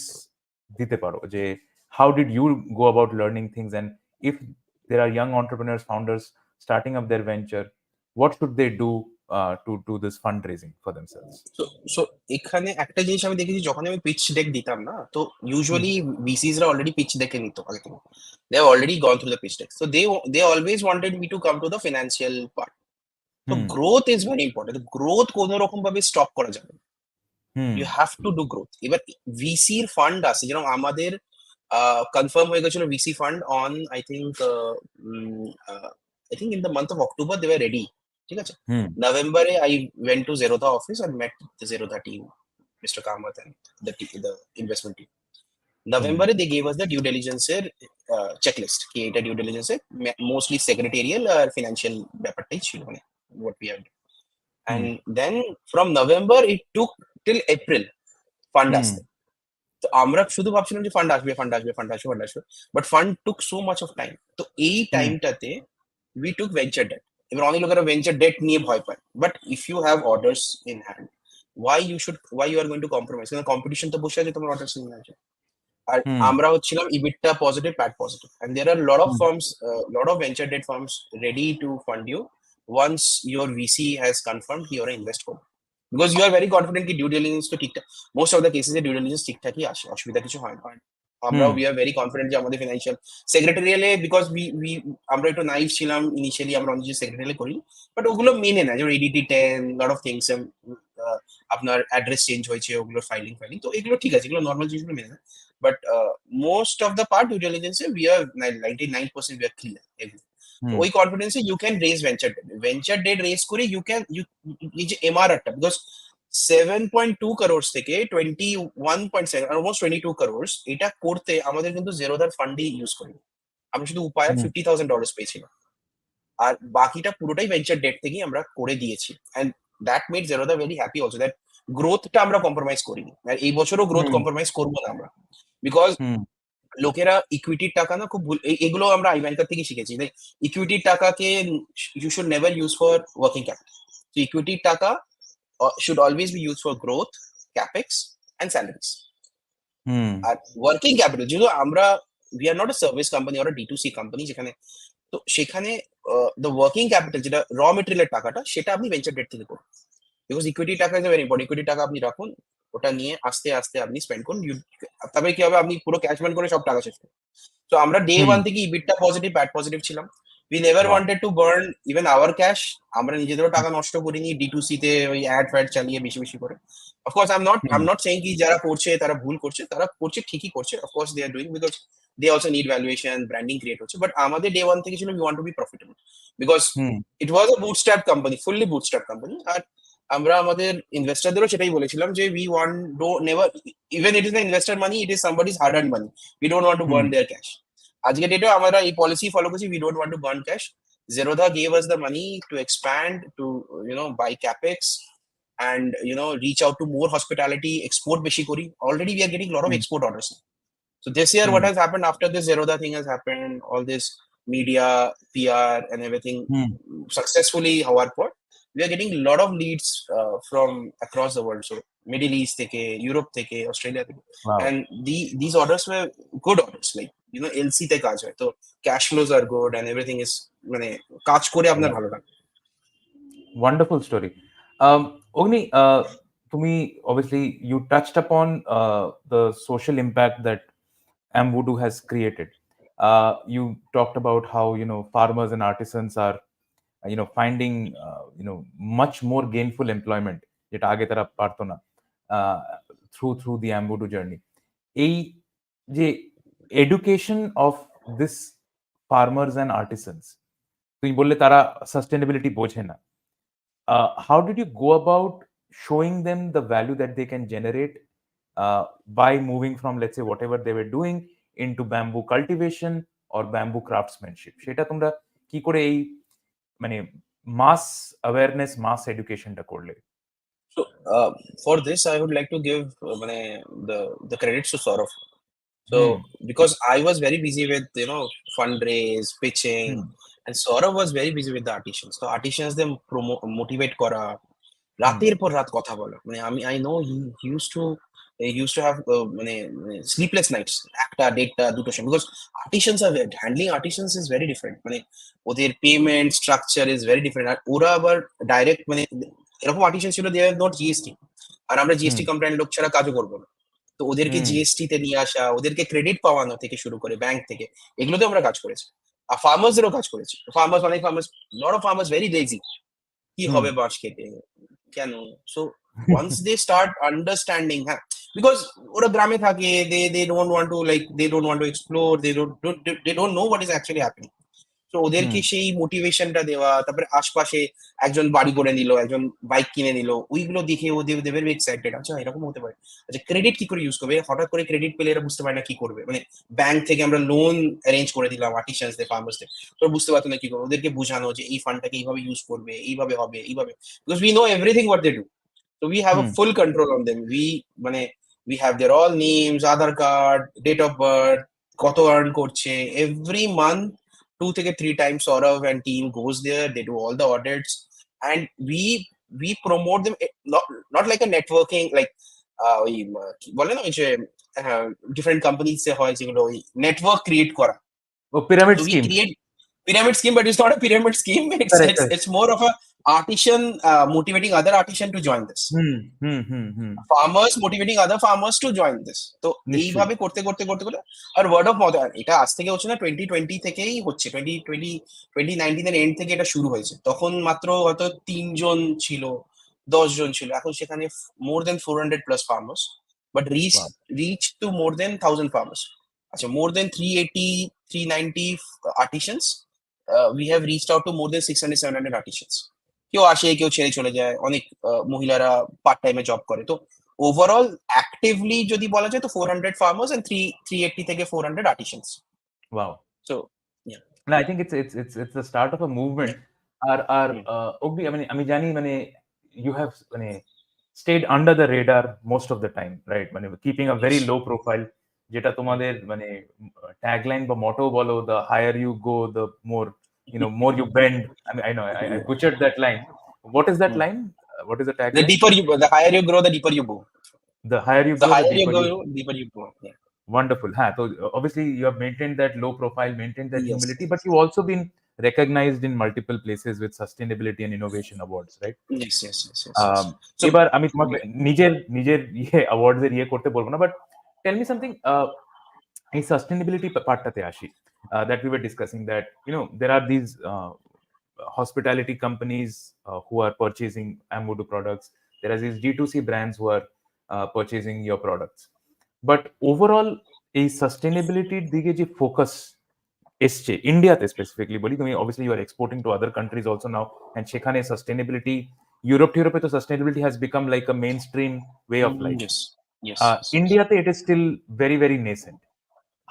দিতে পারো যে how did you go about learning things, and if there are young entrepreneurs, founders starting up their venture, what should they do to do this fundraising for themselves? So এখানে একটা জিনিস আমি দেখেছি, যখন আমি পিচ ডেক দিতাম না, তো ইউজুয়ালি VCs রা অলরেডি পিচ ডেকে নিত আগে থেকে। They have already gone through the pitch deck, so they always wanted me to come to the financial part. So growth is very important. Growth কোনো রকম ভাবে স্টপ করা যাবে না। You have to do growth. এবার VC এর fund আছে, যেরকম আমাদের কনফার্ম হয়ে গেছিল VC fund on I think in the month of October they were ready. ঠিক আছে, নভেম্বরে I went to Zerodha office and met the Zerodha team, Mr. Kamath and the investment team. নভেম্বরে they gave us the due diligence এর checklist, কি এটা due diligence এর mostly secretarial আর financial ব্যাপারটাই ছিল, মানে what we have done. And then from November it took till April fund আসতে। তো আমরা শুধু ভাবছিলাম যে ফান্ড আসবে, but fund took so much of time. তো এই টাইমটাতে উই টুক ভেঞ্চার ডেট। এবার অনেক লোকেরা ভেঞ্চার ডেট নিয়ে ভয় পায়, but if you have orders in hand, why you are going to compromise? কারণ কম্পিটিশন তো বসে আছে তোমার অর্ডার্স নিয়ে আছে। আর আমরা হচ্ছিলাম EBITDA positive, PAT positive, and there are lot of firms, lot of venture debt firms ready to fund you once your VC has confirmed you are an investor, because you are very confident ki due diligence to ঠিকঠাক, most of the cases A due diligence ঠিকঠাকই আসে, অসুবিধা কিছু হয় না। আমরা we are very confident যে আমাদের financial secretarial A, because we আমরা একটু নাইভ ছিলাম ইনিশিয়ালি, আমরা অনেক কিছু secretarial করি, বাট ওগুলো মেনে না, যেমন ADT 10, lot of things, আপনার অ্যাড্রেস চেঞ্জ হয়েছে, ওগুলো ফাইলিং, তো এগুলো ঠিক আছে, এগুলো নর্মাল জিনিসগুলো মেনে না। But most of the part due diligence we are 99% we are clear. ওই কনফিডেন্সে you can raise venture debt raise করে you এই যে MRR টা, because 7.2 crores থেকে 21.7 almost 22 crores এটা করতে আমাদের কিন্তু Zerodha ফান্ডই ইউজ করি। আমরা শুধু উপায় $50,000 পেয়েছিলাম, আর বাকিটা পুরোটাই ভেঞ্চার ডেট থেকেই আমরা করে দিয়েছি। And that made Zerodha very happy also, that গ্রোথটা আমরা কম্প্রোমাইজ করিনি, আর এই বছরও গ্রোথ কম্প্রোমাইজ করবো না আমরা। বিকজ লোকেরা ইকুইটির টাকা না খুব ভুল, এগুলো আমরা আই ব্যাংকার থেকে শিখেছি। ইকুইটির টাকাকে you should never use for working capital. তো ইকুইটির টাকা should always be used for growth, capex and salaries. Are working capital, যেহেতু আমরা we are not a service company or a D2C company, যেখানে তো সেখানে দ্য ওয়ার্কিং ক্যাপিটাল যেটা র মেটেরিয়ালের টাকাটা, সেটা আপনি ভেঞ্চার ডেট থেকে করুন। বিকজ ইকুইটি টাকা ইজ ভেরি ইম্পর্টেন্ট। ইকুইটি টাকা আপনি রাখুন, ওটা নিয়ে আস্তে আস্তে আপনি স্পেন্ড করুন। তবে কি হবে, আপনি পুরো ক্যাশ ব্যান্ড করে সব টাকা শেষ করুন। তো আমরা ডে ওয়ান থেকে ইবিটটা পজিটিভ, ব্যাট পজিটিভ ছিলাম। We never wanted to burn even our cash. আমরা নিজেদেরও টাকা নষ্ট করিনি D2C তে ওই অ্যাড ফ্যাড চালিয়ে বেশি বেশি করে। Of course I am not saying কি যারা করছে তারা ভুল করছে, তারা করছে ঠিকই করছে। Of course they are doing, because they also need valuation, branding create হচ্ছে। বাট আমাদের ডে ওয়ান থেকে ছিল we want to be profitable, because it was a bootstrap company, fully bootstrap company. আর আমরা আমাদের ইনভেস্টারদেরও সেটাই বলেছিলাম যে we want never, even it is the investor money, it is somebody's hard earn money, we don't want to burn their cash. আজকে ডেটেও আমরা এই পলিসি ফলো করছি, we don't want to burn cash. Zerodha gave us the money to expand, to buy capex, and reach out to more hospitality, export beshi kori. Already we are getting a lot of export orders. So this year what has happened after this Zerodha thing has happened, all this media, PR and everything successfully however put, we are getting a lot of leads from across the world. So Middle East থেকে, Europe থেকে, Australia থেকে, and these orders were good orders, like LC তে কাজ হয়, তো cash flows are good and everything is মানে কাজ করে আপনার ভালো লাগে। Wonderful story. Agni, তুমি obviously you touched upon the social impact that Amwoodo has created. You talked about how farmers and artisans are finding much more gainful employment যেটা আগে তারা পারতো না through the Amwoodo journey. এই যে education of this farmers and artisans, তুমি বললে তারা sustainability বোঝে না, how did you go about showing them the value that they can generate by moving from, let's say, whatever they were doing into bamboo cultivation or bamboo craftsmanship? সেটা তোমরা কি করে এই মানে mass awareness, mass educationটা করলে? So for this I would like to give the credits to Saurav. So because I was very busy with fundraise, pitching, and Saurav was very busy with the artisans. So artisans them motivate kora, রাতের পর রাত কথা বলা, মানে I know he used to have sleepless nights, একটা দেড়টা দুটো সময়, because handling artisans is very different, মানে ওদের payment structure is very different. আর ওরা আবার ডাইরেক্ট এরকম আর্টিসান ছিল দে আর নট জিএসটি, আর আমরা জিএসটি কমপ্লায়েন্ট লোক ছাড়া কাজও করবো না। তো ওদেরকে জিএসটি তে নিয়ে আসা, ওদেরকে ক্রেডিট পাওয়ানো থেকে শুরু করে ব্যাংক থেকে, এগুলোতে আমরা কাজ করেছি। আর ফার্মার্সদেরও কাজ করেছি। Lot of farmers very lazy, কি হবে বাঁশ কেটে কেন। So once they start understanding, because ওরা গ্রামে থাকে, they don't want to explore, they don't know what is actually happening. তো ওদেরকে সেই মোটিভেশনটা দেওয়া, তারপরে আশপাশে একজন বাড়ি করে নিল, একজন বাইক কিনে নিল, ওইগুলো দেখে ওদের ভেরি এক্সাইটেড, আচ্ছা এরকম হতে পারে, আচ্ছা ক্রেডিট কি করে ইউজ করবে, হঠাৎ করে ক্রেডিট পেলে এরা বুঝতে পারে না কি করবে, মানে ব্যাংক থেকে আমরা লোন অ্যারেঞ্জ করে দিলাম আর্টিসানসদের, ফার্মার্সদের, তো বুঝতে পারতো না কি করবে, ওদেরকে বোঝানো যে এই ফান্ডটাকে এইভাবে ইউজ করবে, এইভাবে হবে, এইভাবে, because we know everything what they do, so we have a full control on them. We have their all names, Aadhaar card, date of birth, কত earn করছে, every month 2 থেকে 3 times Saurav and team goes there, they do all the audits, and we promote them, not like a networking, like ওই বলে না ওই যে different companies এ হয় যেগুলো ওই নেটওয়ার্ক ক্রিয়েট করা, pyramid so we scheme. create pyramid scheme, but it's not a pyramid scheme, it's more of a artisan motivating other artisan to join this, farmers motivating other farmers to join this. তো এইভাবে করতে করতে করতে করতে আর word of mouth, এটা আজ থেকে হচ্ছে না, 2020 থেকেই হচ্ছে, 2019 এর এন্ড থেকে এটা শুরু হয়েছে। তখন মাত্র হয়তো 3 জন ছিল, 10 জন ছিল, এখন সেখানে মোর দেন 400+ farmers, but reach to more than 1000 farmers. আচ্ছা, more than 380 390 artisans, we have reached out to more than 600-700 artisans. কেউ আসে, কেউ ছেড়ে চলে যায়, অনেক মহিলারা পার্ট টাইমে জব করে। তো ওভারঅল অ্যাক্টিভলি যদি বলা যায় তো 400 ফার্মার্স এন্ড 380 থেকে 400 artisans. Wow. So No, I think it's the start of a movement. আর হুম, অব্দি মানে আমি জানি মানে you have মানে stayed under the radar most of the time, right? মানে keeping a very yes, low profile, যেটা হুম। তোমাদের মানে tagline বা motto বলো, the higher you go, the more more you bend. I mean, I know I butchered that line. What is that hmm. line? What is the The tagline? deeper you, the higher you grow, the deeper you go. The higher you The grow, the higher you deeper you go, go. deeper you go. Yeah. Wonderful. So obviously you have maintained that low profile, maintained that Yes, humility, but you've also been recognized in multiple places with sustainability and innovation awards, right? yes, yes, yes, yes, yes. So, এবার আমি তোমাকে yeah. নিজের নিজের awards এর করতে বলবো না, but tell me something এই সাস্টেনেবিলিটি পার্টটাতে আসি, that we were discussing that there R these hospitality companies who are purchasing Amwoodo products. There are these D2C brands who are purchasing your products. But overall, এই সাস্টেনেবিলিটির দিকে যে focus এসছে ইন্ডিয়াতে specifically বলি, তুমি obviously you are exporting to other countries also now, and সেখানে sustainability ইউরোপে তো sustainability has become like a mainstream way of life. Yes, yes, yes, yes, ইন্ডিয়াতে it is still very very nascent.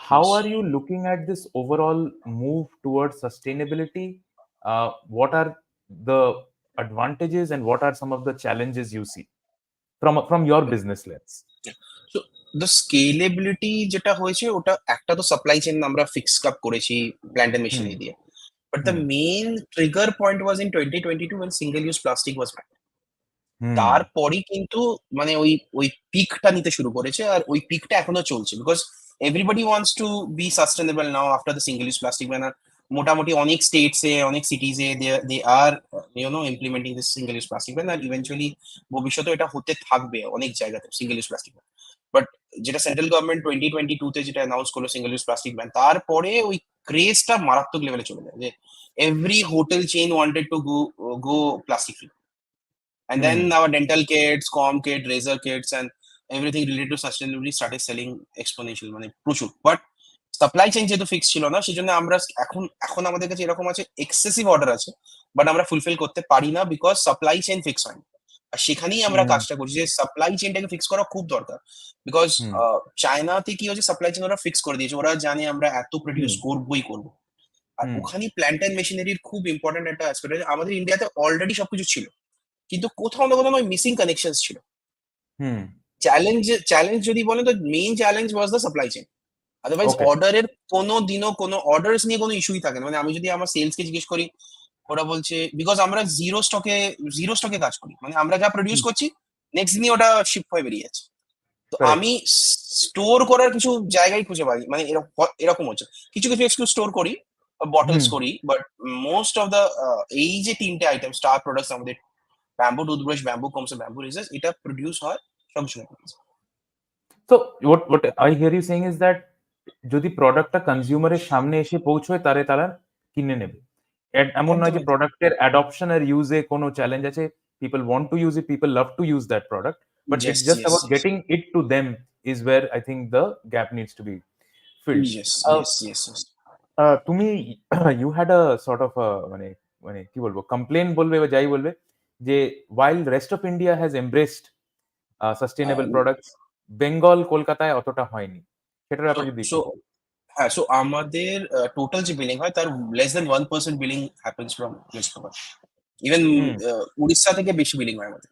How are yes. you looking at this overall move towards sustainability? What are the advantages and what are some of the challenges you see from your business lens? So the scalability যেটা হয়েছে ওটা একটা তো supply chain আমরা fix up করেছি plant and Hmm. Machinery দিয়ে, but the Hmm. Main trigger point was in 2022 when single use plastic was banned. Hmm. তারপরই কিন্তু মানে ওই ওই পিকটা নিতে শুরু করেছে, আর ওই পিকটা এখনো চলছে, because everybody wants to be sustainable now after the single use plastic ban. আর মোটামুটি অনেক স্টেটসে অনেক সিটিজে they are implementing this single use plastic ban, আর ইভেন্চুয়ালি ভবিষ্যতে এটা হতে থাকবে অনেক জায়গাতে single use plastic ban. But যেটা সেন্ট্রাল গভর্নমেন্ট 2022 তে যেটা অ্যানাউন্স করলো সিঙ্গেল ইউজ প্লাস্টিক ব্যান, তারপরে ওই ক্রেজটা মারাত্মক লেভেলে চলে যায় যে every hotel chain wanted to go plastic free. And Hmm. then our dental kits, com kit, razor kits, and everything related to sustainability started selling exponential মানে প্রচুর। বাট সাপ্লাই চেইন যেহেতু ফিক্স ছিল না, সেই জন্য আমরা এখন এখন আমাদের কাছে এরকম আছে এক্সেসিভ অর্ডার আছে, বাট আমরা ফুলফিল করতে পারি না বিকজ সাপ্লাই চেইন ফিক্স হয়নি। আর সেখানেই আমরা Hmm. কাজটা করছি যে সাপ্লাই চেইনটাকে ফিক্স করা খুব দরকার, বিকজ Hmm. চায়নাতে কি হচ্ছে সাপ্লাই চেইন ওরা ফিক্স করে দিয়েছে, ওরা জানে আমরা এত প্রডিউস Hmm. করবোই করবো। আর Hmm. ওখানে প্ল্যান্ট অ্যান্ড মেশিনারির খুব ইম্পর্টেন্ট একটা অ্যাসপেক্ট আছে। আমাদের ইন্ডিয়াতে অলরেডি সবকিছু ছিল, কিন্তু কোথাও না কোথাও ওই মিসিং কানেকশন ছিল। Hmm. চ্যালেঞ্জ চ্যালেঞ্জ যদি বলেন তো main challenge was the supply chain. Otherwise Okay. অর্ডারের কোনো দিনও কোনো অর্ডারস নিয়ে কোনো ইস্যুই থাকে না। মানে আমি যদি আমার সেলসকে জিজ্ঞেস করি, ওরা বলছে বিকজ আমরা জিরো স্টকে কাজ করি, মানে আমরা যা প্রডিউস Hmm. করছি নেক্সট দিনই ওটা শিপ হয়ে বেরিয়ে যাচ্ছে। তো Correct. আমি স্টোর করার কিছু জায়গায় খুঁজে পাই, মানে এরকম হচ্ছে কিছু কিছু এক্সক্লুসিভ স্টোর করি, বটলস Hmm. করি, বাট মোস্ট অফ দ্য এই যে তিনটে আইটেম স্টার প্রোডাক্টস আমাদের, bamboo toothbrush, bamboo comes, bamboo razors, এটা প্রডিউস হয় সবসময়। So what I hear you saying is that যদি প্রোডাক্টটা কনজিউমারের সামনে এসে পৌঁছয় তারা কিনে নেবে। এমন নয় একদম যে একদম। প্রোডাক্টের অ্যাডপশন আর ইউজে কোনো চ্যালেঞ্জ আছে। People want to use it, people love to use that product, but Yes, it's just yes, about yes. Getting it to them is where I think the gap needs to be filled. Yes, yes, yes, yes. তুমি you had a sort of মানে মানে কি বলবো complain বলবে বা যাই বলবে, যে while rest of India has embraced sustainable Um, products, Bengal কলকাতায় অতটা হয়নি। সেটার so, ব্যাপারে যদি so, একটু বলো। হ্যাঁ, সো আমাদের টোটাল যে বিলিং হয় তার less than 1% billing happens from West Bengal. Even hmm. Orissa থেকে বেশি বিলিং হয় আমাদের,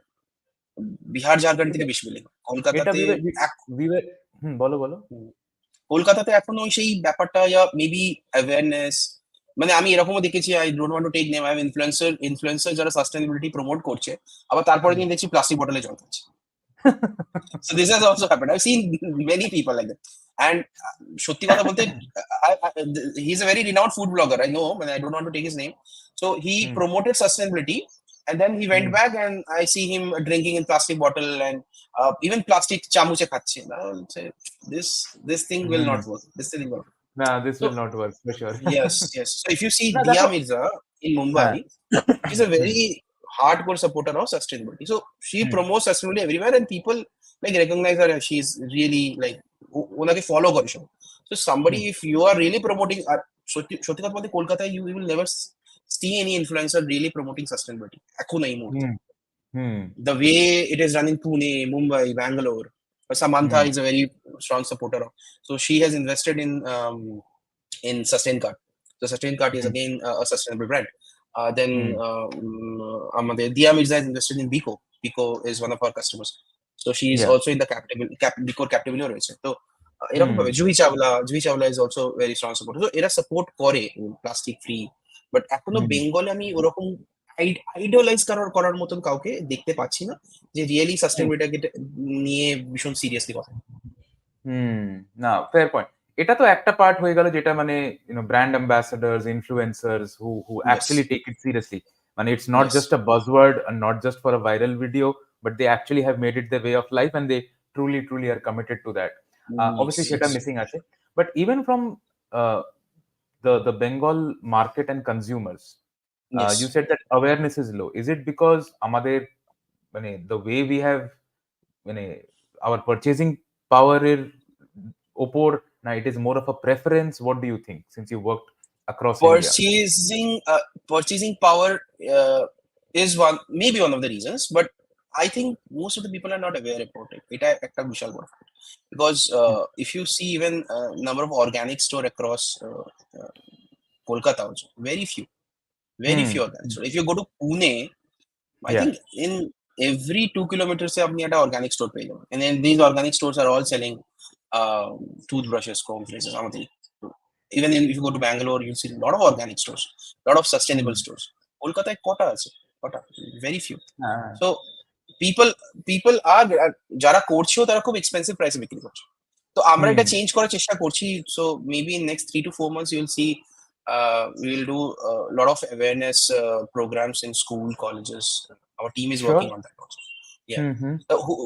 বিহার ঝাড়খণ্ড এটা থেকে বেশি বিলিং হয় এটা কলকাতাতে। বলো বলো। হুম, কলকাতাতে এখনো ওই সেই ব্যাপারটা, মেবি অ্যাওয়ারনেস, মানে আমি এরকমও দেখেছি, I don't want to take name, I influencer যারা সাস্টেনেবিলিটি প্রমোট করছে, আবার তারপরে হুম। দিন দেখছি প্লাস্টিক বটলে জল খাচ্ছে। So this has also happened. I've seen many people like that. And সত্যি কথা বলতে, he's a very renowned food blogger. I know, but I don't want to take his name. So he hmm. promoted sustainability, and then he went hmm. back, and I see him drinking in plastic bottle, and even plastic চামচে খাচ্ছে। I will say, this thing will hmm. not work. This thing will not work. না, this So will not work for sure. yes, yes. So if you see না Dia দেখো। Mirza in হ্যাঁ। Mumbai, she's a hmm. very hardcore supporter of sustainability. So she hmm. promotes sustainability everywhere, and people like recognize her, and she's really like ওনাকে follow করে সব। So somebody, hmm. if you are really promoting, আর সত্যি সত্যি কথা বলতে কলকাতায় you will never see any influencer really promoting sustainability এখন এই মুহূর্তে। হুম। হুম। The way it is done in Pune, Mumbai, Bangalore. Samantha hmm. is a very strong supporter of. So she has invested in Sustain Card. So Sustain Cart is Hmm. again a sustainable brand. Then Hmm. আমাদের Dia Mirza is invested in Biko. Biko is one of our customers. So she is Yeah. also in the Biko captable রয়েছে। তো এরকম ভাবে Hmm. Juhi Chawla is also very strong supporter. So এরা support করে plastic free, but এখনো Hmm. বেঙ্গলে আমি ওরকম আইডলাইজ করার মতন কাউকে দেখতে পাচ্ছি না যে রিয়েলি Hmm. সাস্টেনেবিলিটি নিয়ে ভীষণ সিরিয়াসলি কথা। হুম, না, ফেয়ার পয়েন্ট। এটা তো একটা পার্ট হয়ে গেল যেটা মানে brand ambassadors, influencers who yes, actually take it seriously. মানে it's not yes, just a buzzword and not just for a viral video, but they actually have made it their way of life and they truly are committed to that. Yes, Obviously সেটা yes, missing আছে। But even from uh, the Bengal market and consumers, yes. you said that awareness is low. Is it because আমাদের মানে the way we have মানে our purchasing power এর ওপর, না it is more of a preference? What do you think, since you worked across India? Purchasing power is maybe one of the reasons, but I think most of the people are not aware about it. এটা একটা বিশাল বড় fact. Because if you see even number of organic store across Kolkata also, very few Hmm. organic store. If you go to Pune, I Yeah. think in every 2 kilometers se apni একটা organic store পেয়ে যাবেন, and then these organic stores are all selling uh, toothbrushes, comb places, আমাদের। Even if you go to Bangalore, you'll see a lot of organic stores, a lot of sustainable Hmm. stores. কলকাতায় কটা আছে? কটা? Very few. হ্যাঁ। So people people are যারা করছেও তারা খুব expensive প্রাইসে বিক্রি করছে। তো আমরা হুম। এটা চেঞ্জ করার চেষ্টা করছি। So maybe in next 3 to 4 months you'll see we will do a lot of awareness programs in school, colleges. Our team is Sure. working on that also. Yeah. Hmm hmm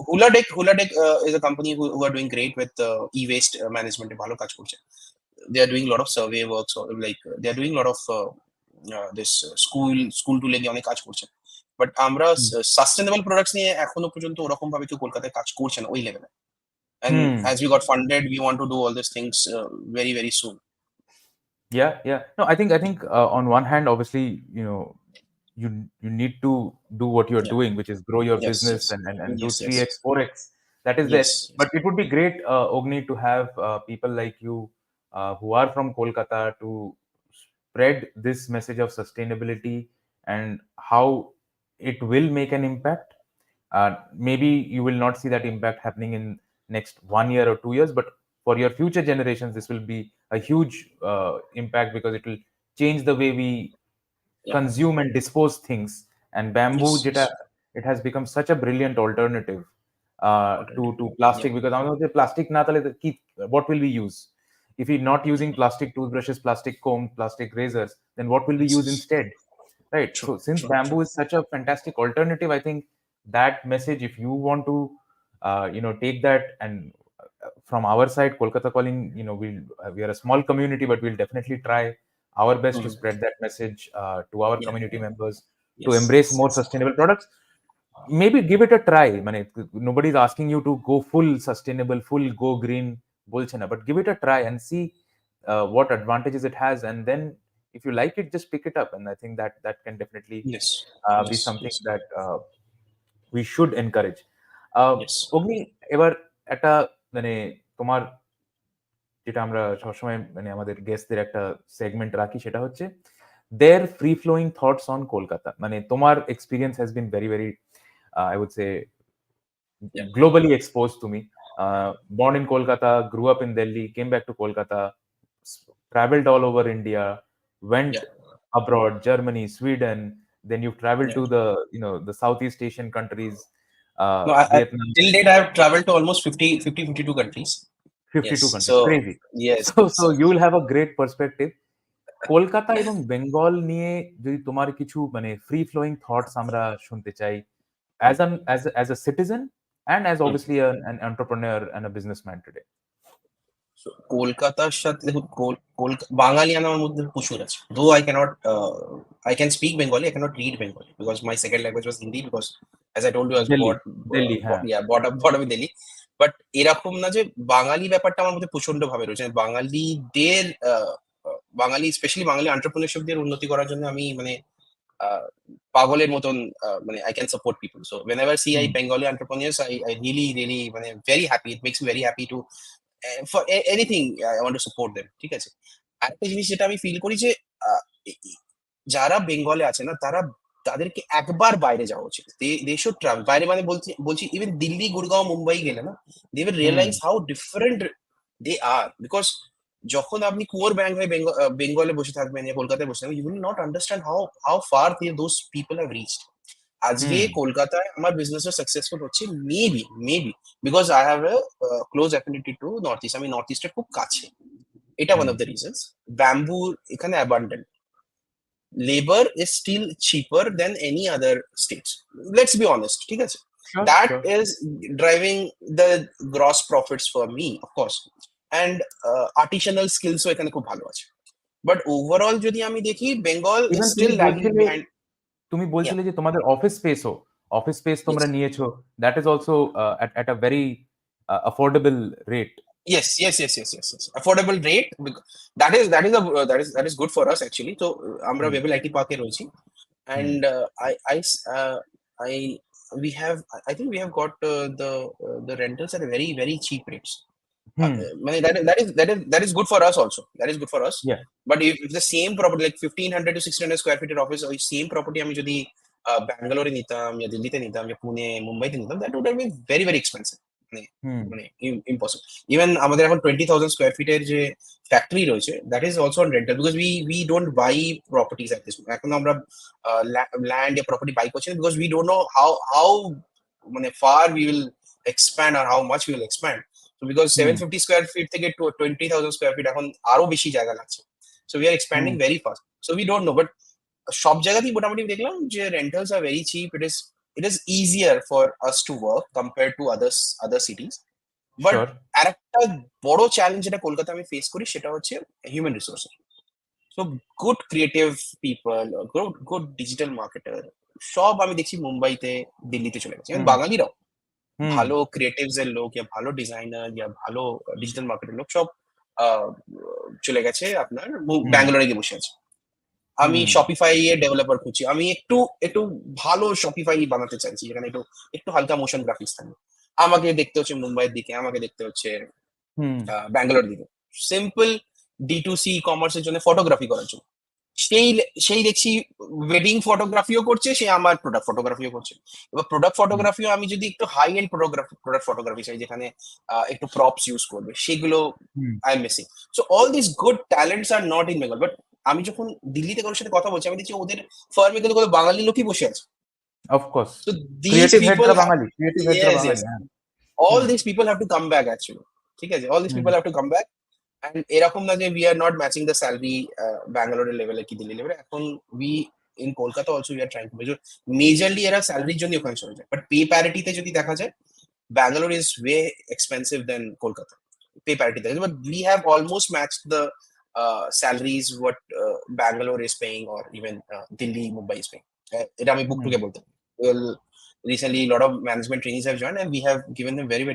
Hula Deck is a company who are doing great with e-waste management. ভালো কাজ করছে। They are doing a lot of survey works, or like they are doing a lot of this school to লেগে অনেক কাজ করছে। But আমরা হুম sustainable products নিয়ে এখনো পর্যন্ত ওরকম ভাবে কেউ কলকাতায় কাজ করছে না ওই লেভেলে। And hmm as we got funded, we want to do all these things very soon. Yeah. No, I think on one hand, obviously, you need to do what you're Yeah. doing, which is grow your Yes. business Yes. and do Yes. 3x, Yes. 4x. That is there. Yes. But it would be great, Ogni, to have people like you who are from Kolkata to spread this message of sustainability and how it will make an impact. Maybe you will not see that impact happening in next 1 year or 2 years, but for your future generations, this will be a huge impact because it will change the way we Yeah. consume and dispose things. And bamboo, Yes. jeta, it has become such a brilliant alternative Alternative. to Yeah. plastic, because I know plastic na tale what will we use? If we're not using plastic toothbrushes, plastic comb, plastic razors, then what will we Yes. use Yes. instead? Right. True. So since True. bamboo is such a fantastic alternative, I think that message, if you want to, take that, and from our side, Kolkata Calling, we are a small community, but we'll definitely try our best to Mhm. spread that message to our Yeah. community Yeah. members to Yes. embrace more sustainable products. Maybe give it a try. Nobody's asking you to go full sustainable, full go green, bolchana, but give it a try and see what advantages it has, and then if you like it, just pick it up. And I think that can definitely Yes. be Yes. something Yes. that we should encourage. Yes. অগ্নি, এবার একটা মানে তোমার, যেটা আমরা সবসময় মানে আমাদের গেস্টদের একটা সেগমেন্ট রাখি, সেটা হচ্ছে their free flowing thoughts on Kolkata. মানে তোমার experience has been very I would say Yeah. globally exposed to me. Born in Kolkata, grew up in Delhi, came back to Kolkata, traveled all over India, went Yeah. abroad, Germany, Sweden, then you've traveled Yeah. to the Southeast Asian countries, No, Vietnam, till date, I have traveled to almost 52 countries. 52 Yes. countries, So, crazy. yes, So yes. you will have a great perspective. Kolkata এবং বেঙ্গল নিয়ে যদি তোমার কিছু মানে free flowing thoughts আমরা শুনতে চাই, as a citizen and as Hmm. obviously an entrepreneur and a businessman today. So, কলকাতার সাথে দেখুন, বাঙালিয়ান আমার মধ্যে প্রচুর আছে। দো I can speak Bengali, I cannot read Bengali because my second language was Hindi, because as I told you, I was Delhi, Delhi, হ্যাঁ। brought up in Delhi. But এরকম না যে বাঙালি ব্যাপারটা আমার মধ্যে প্রচন্ড ভাবে রয়েছে। বাঙালিদের বাঙালি স্পেশালি বাঙালি এন্টারপ্রেনারশিপদের উন্নতি করার জন্য আমি মানে পাগলের মতন মানে I can support people. So whenever see I Bengali entrepreneurs, I really মানে very happy. It makes me very happy to for anything I want to support them. ঠিক আছে? আরেকটা জিনিস যেটা আমি ফিল করি যে আহ, যারা বেঙ্গলে আছে না তারা তাদেরকে একবার বাইরে যাওয়া উচিত। দে শুড ট্রাভেল বাইরে, মানে বলছি বলছি ইভেন দিল্লি, গুরগাঁও, মুম্বাই গেলে না, they will hmm realize how different they are. Because যখন আপনি কুয়োর ব্যাংক হয়ে বেঙ্গলে বসে থাকবেন ইয়া কলকাতায় বসে থাকবেন, you will not understand how how far those people have reached. আজকে হুম কলকাতায় আমার বিজনেসটা সাকসেসফুল হচ্ছে maybe because I have a close affinity to north east. আমি নর্থ ইস্টের খুব কাছে, এটা one hmm of the reasons. Bamboo এখানে abundant, labor is still cheaper than any other states. Let's be honest, ঠিক আছে? Sure That sure is driving the gross profits for me, of course. And artisanal skills ও এখানে খুব ভালো আছে। But overall যদি আমি দেখি, Bengal is even still lagging behind. তুমি Yeah. বলছিলে যে তোমাদের অফিস স্পেস তোমরা Yes. নিয়েছো, that is also at a very affordable rate. Yes. Affordable rate. That is good for us actually. So আমরা হুম Webel IT পার্কে রয়েছি, হুম and I we have, I think we have got the rentals at a very cheap rates. হুম মানে that is good for us also. That is good for us. Yeah But if the same property like 1500 to 1600 square feet office, ওই same property আমি যদি ব্যাঙ্গালোরে নিতাম ইয়া দিল্লিতে নিতাম ইয়া পুনে মুম্বাইতে নিতাম, that would have been very expensive. মানে হুম মানে ইম্পসিবল। ইভেন আমাদের এখন 20,000 স্কোয়ার ফিটের যে ফ্যাক্টরি রয়েছে, that is also on rental, because we don't buy properties at this. এখন আমরা ল্যান্ড या প্রপার্টি বাই করছি না, because we don't know how মানে ফার উই উইল এক্সপ্যান্ড আর how much we will expand. So because hmm 750 square feet থেকে 20,000 square feet এখন আরো বেশি জায়গা লাগছে। So we are expanding hmm very fast. So we don't know, but সব জায়গাতেই মোটামুটি দেখলাম যে rentals are very cheap. It is easier for us to work compared to other cities. But sure আরেকটা বড় চ্যালেঞ্জ যেটা কলকাতা আমি ফেস করি সেটা হচ্ছে human resource. So good creative people, good digital marketer সব আমি দেখছি মুম্বাইতে, দিল্লিতে চলে গেছে। হুম বাঙালিরাও হুম ভালো ক্রিয়েটিভস এর লোক ইয়া ভালো ডিজাইনার ইয়া ভালো ডিজিটাল মার্কেটের লোক সব আহ, চলে গেছে আপনার হুম ব্যাঙ্গালোরে গিয়ে বসে আছে। আমি হুম শপিফাই এর ডেভেলপার খুঁজছি, আমি একটু একটু ভালো শপিফাই বানাতে চাইছি যেখানে একটু একটু হালকা মোশন গ্রাফিক্স থাকবে। আমাকে দেখতে হচ্ছে মুম্বাইয়ের দিকে, আমাকে দেখতে হচ্ছে হুম ব্যাঙ্গালোর দিকে। সিম্পল D2C কমার্সের জন্য ফটোগ্রাফি করার জন্য সেই সেই দেখছি ওয়েডিং ফটোগ্রাফিও করছে, সে আমার প্রোডাক্ট ফটোগ্রাফিও করছে। এবার প্রোডাক্ট হুম ফটোগ্রাফিও আমি যদি একটু হাই এন্ড প্রোডাক্ট ফটোগ্রাফি চাই যেখানে একটু প্রপস ইউজ করবে, সেগুলো hmm I am missing. So all this good talents are not in Bengal. But আমি যখন দিল্লিতে কারোর সাথে কথা বলছি, আমি দেখছি ওদের ফার্মে কিন্তু কোনো বাঙালি লোকই বসে আছে। Of course So these creative people হেডরা have, বাঙালি, ক্রিয়েটিভ হেডরা yes, বাঙালি, yes. হ্যাঁ All hmm these people have to come back actually. ঠিক আছে, all these hmm people have to come back. And এরকম না যে we are not matching the salary ব্যাঙ্গালোরের লেভেলে কি দিল্লি লেভেলে। এখন we in Kolkata also we are trying to measure majorly এরা স্যালারির জন্য ওখানে চলে যায়। বাট পে প্যারিটিতে যদি দেখা যায়, Bangalore is way expensive than Kolkata. Pay parity there, but we have almost matched the salaries what Bangalore is paying or even Delhi, Mumbai is paying. এটা আমি বুক হুম টুকে বলতে। Well, recently a lot of management trainees have joined, and we have given them very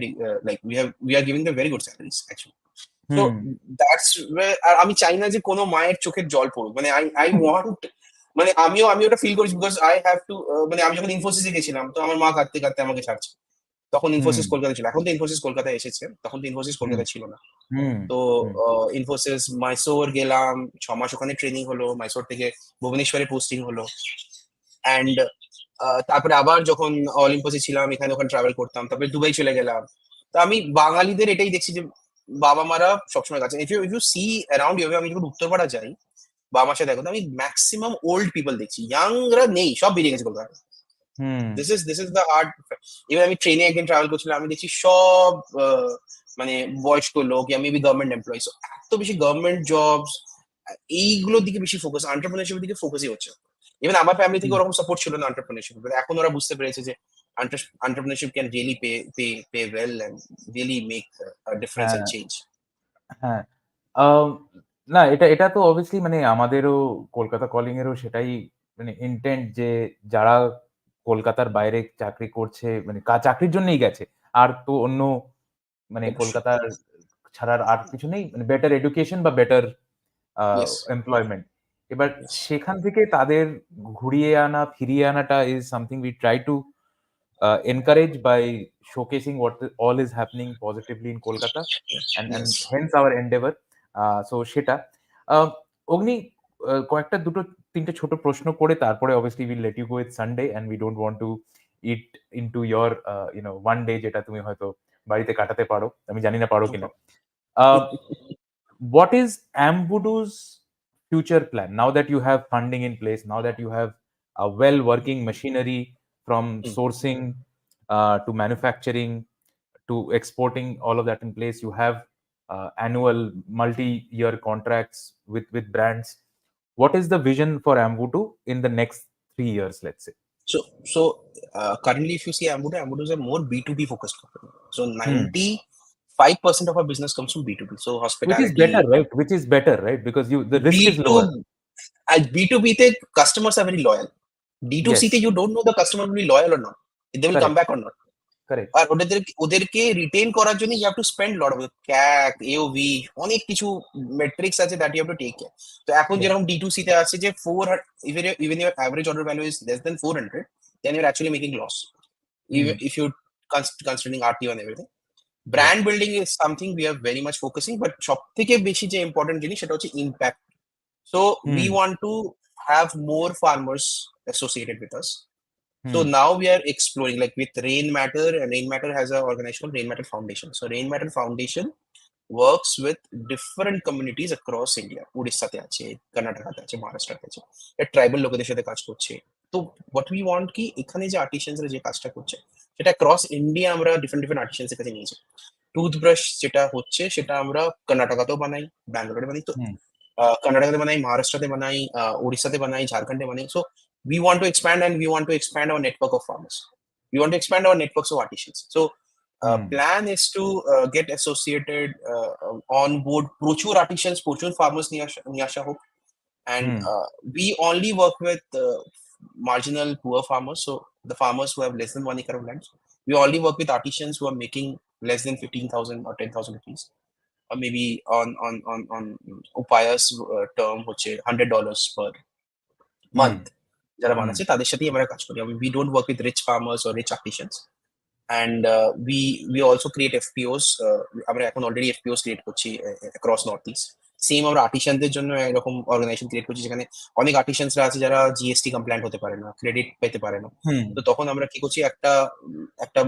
like we are giving them very good salaries actually. So hmm that's where আর আমি চাই না যে কোনো মায়ের চোখের জল পড়ুক। মানে I want, মানে আমি ওটা ফিল করেছি বিকজ আই হ্যাভ টু। মানে আমি যখন ইনফোসিসে গেছিলাম তো আমার মা কাঁদতে কাঁদতে আমাকে ছাড়ছে। তখন হুম ইনফোসিস কলকাতা ছিল, এখন তো ইনফোসিস কলকাতায় এসেছে, তখন তো ইনফোসিস হুম কলকাতা ছিল না। হুম তো হুম ইনফোসিস মাইসোর গেলাম, 6 মাস ওখানে ট্রেনিং হলো, মাইসোর থেকে ভুবনেশ্বরে পোস্টিং হলো। অ্যান্ড তারপরে আবার যখন অলিম্পসে ছিলাম এখানে ওখানে ট্রাভেল করতাম, তারপরে দুবাই চলে গেলাম। তো আমি বাঙালিদের এটাই দেখছি যে বাবা মারা সবসময় কাছে। If you see around you, আমি যখন উত্তরপাড়া যাই বাবা মার সাথে দেখো তো আমি ম্যাক্সিমাম ওল্ড পিপল দেখছি, ইয়াংরা নেই, সব বেরিয়ে গেছে কলকাতা। হুম দিস ইজ দ্য হার্ড। এবার আমি ট্রেনে একদিন ট্রাভেল করছিলাম, আমি দেখছি সব মানে বয়স্ক লোক, মেবি গভর্নমেন্ট এমপ্লয়িজ। এত বেশি গভর্নমেন্ট জবস এইগুলোর দিকে বেশি ফোকাস, এন্টারপ্রেনারশিপের দিকে ফোকাসই হচ্ছে। ইভেন আমার ফ্যামিলি থেকে হুম ওরকম সাপোর্ট ছিল না এন্টারপ্রেনারশিপ, এখন ওরা বুঝতে পেরেছে যে entrepreneurship can really pay well and really make difference হ্যাঁ এন্ড চেঞ্জ। হ্যাঁ আম, না এটা এটা তো অবভিয়াসলি মানে আমাদেরও কলকাতা কলিং এরও সেটাই মানে ইন্টেন্ট যে যারা কলকাতার বাইরে চাকরি করছে মানে চাকরির জন্যই গেছে, আর তো অন্য মানে অবশ্যই। কলকাতার ছাড়ার আর কিছু নেই, মানে বেটার এডুকেশন বা বেটার ইয়েস। এমপ্লয়মেন্ট। এবার ইয়েস। সেখান থেকে তাদের ঘুরিয়ে আনা ফিরিয়ে আনাটা is something we try to encourage by showcasing what all is happening positively in Kolkata, and yes. hence our endeavor. So সেটা অগ্নি, কয়েকটা দুটো তিনটে ছোট প্রশ্ন করে তারপরে obviously will let you go it's Sunday and we don't want to eat into your one day যেটা তুমি হয়তো বাড়িতে কাটাতে পারো, আমি জানি না পারো কিনা। What is Amwoodo's future plan now that you have funding in place, now that you have a well working machinery from sourcing to manufacturing to exporting, all of that in place? You have annual multi-year contracts with brands. What is the vision for Amwoodo in the next 3 years, let's say? So currently, if you see Amwoodo is a more B2B focused company. So 95% of our business comes from B2B. So Which is hospitality, better, right? Which is better, right? Because the risk is lower. B2 at B2B, the customers are very loyal. D2C, Yes, you don't know the customer will be loyal or not. They will come correct, back or not. correct. আর ওদেরকে retain করার জন্য you have to spend lot of CAC, AOV, অনেক কিছু metrics আছে that you have to take care. তো এখন Yeah. যেরকম D2C তে আছে যে 400, even your average order value is less than 400, then you're actually making loss, even if you considering RTO and everything. Brand building is something we are very much focusing, but সব থেকে বেশি যে important জিনিস সেটা হচ্ছে impact. So we want to have more farmers associated with us. So now we are exploring, like with Rain Matter, and Rain Matter has an organization called Rain Matter Foundation. So Rain Matter Foundation works with different communities across India. উড়িষ্যাতে আছে, কর্ণাটকাতে আছে, মহারাষ্ট্রতে আছে, tribal লোকেদের সাথে কাজ করছে। তো what we want কি এখানে যে আর্টিসানসরা যে কাজটা করছে সেটা ক্রস ইন্ডিয়া আমরা ডিফারেন্ট আর্টিসানসের কাছে নিয়েছি। টুথব্রাশ যেটা হচ্ছে সেটা আমরা কর্ণাটকাতেও বানাই, ব্যাঙ্গালোরে বানাই, তো কর্ণাটকাতে বানাই, মহারাষ্ট্রতে বানাই, উড়িষ্যাতে বানাই, ঝাড়খণ্ডে বানাই। So we want to expand, and we want to expand our network of farmers. We want to expand our networks of artisans. So plan is to get associated on board প্রচুর artisans, প্রচুর farmers নিয়ে আসা হোক, and we only work with marginal poor farmers, so the farmers who have less than 1 acre of land. We only work with artisans who are making less than 15,000 or 10,000 rupees, or maybe on Upaya's term হচ্ছে $100 per month যারা বানাচ্ছে তাদের সাথেই আমরা কাজ করি। We don't work with rich farmers or rich artisans, and we also create FPOs. আমরা এখন অলরেডি FPOs ক্রিয়েট করছি across north east. সেম আমরা আর্টিসানদের জন্য এরকম অর্গানাইজেশন ক্রিয়েট করছি যেখানে অনেক আর্টিসানসরা আছে যারা জিএসটি কমপ্লায়েন্ট হতে পারে না, ক্রেডিট পেতে পারে না। তো তখন আমরা কি করছি, একটা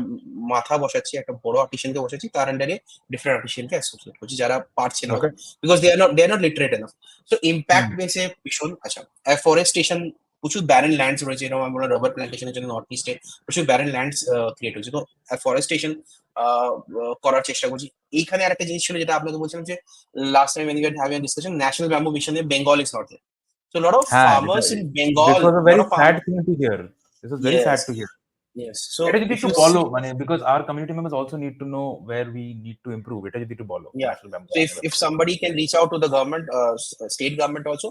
মাথা বসাচ্ছি, একটা বড় আর্টিসানকে বসাচ্ছি, তার আন্ডারে ডিফারেন্ট আর্টিসানকে অ্যাসোসিয়েট করছি যারা পারছে না, because they are not literate enough. So impact বেসে ভীষণ আচ্ছা। ফরেস্টেশন, প্রচুর ব্যারেন ল্যান্ডস রয়েছে, এরকম আমরা রাবার প্ল্যান্টেশনের জন্য নর্থ ইস্টে প্রচুর ব্যারেন ল্যান্ডস ক্রিয়েট হয়েছে, তো ফরেস্টেশন করার চেষ্টা করছি। এইখানে আরেকটা জিনিস ছিল যেটা আপনাকে বলছিলাম যে last time when we were having a discussion, national bamboo মিশনে Bengal is not there. So a lot of farmers in Bengal, this was a very sad thing to hear. This was very sad to hear. Yes. So এটা যদি একটু বলো, মানে because our community members also need to know where we need to improve. এটা যদি একটু বলো। Yeah. So if somebody can reach out to the government, state government also,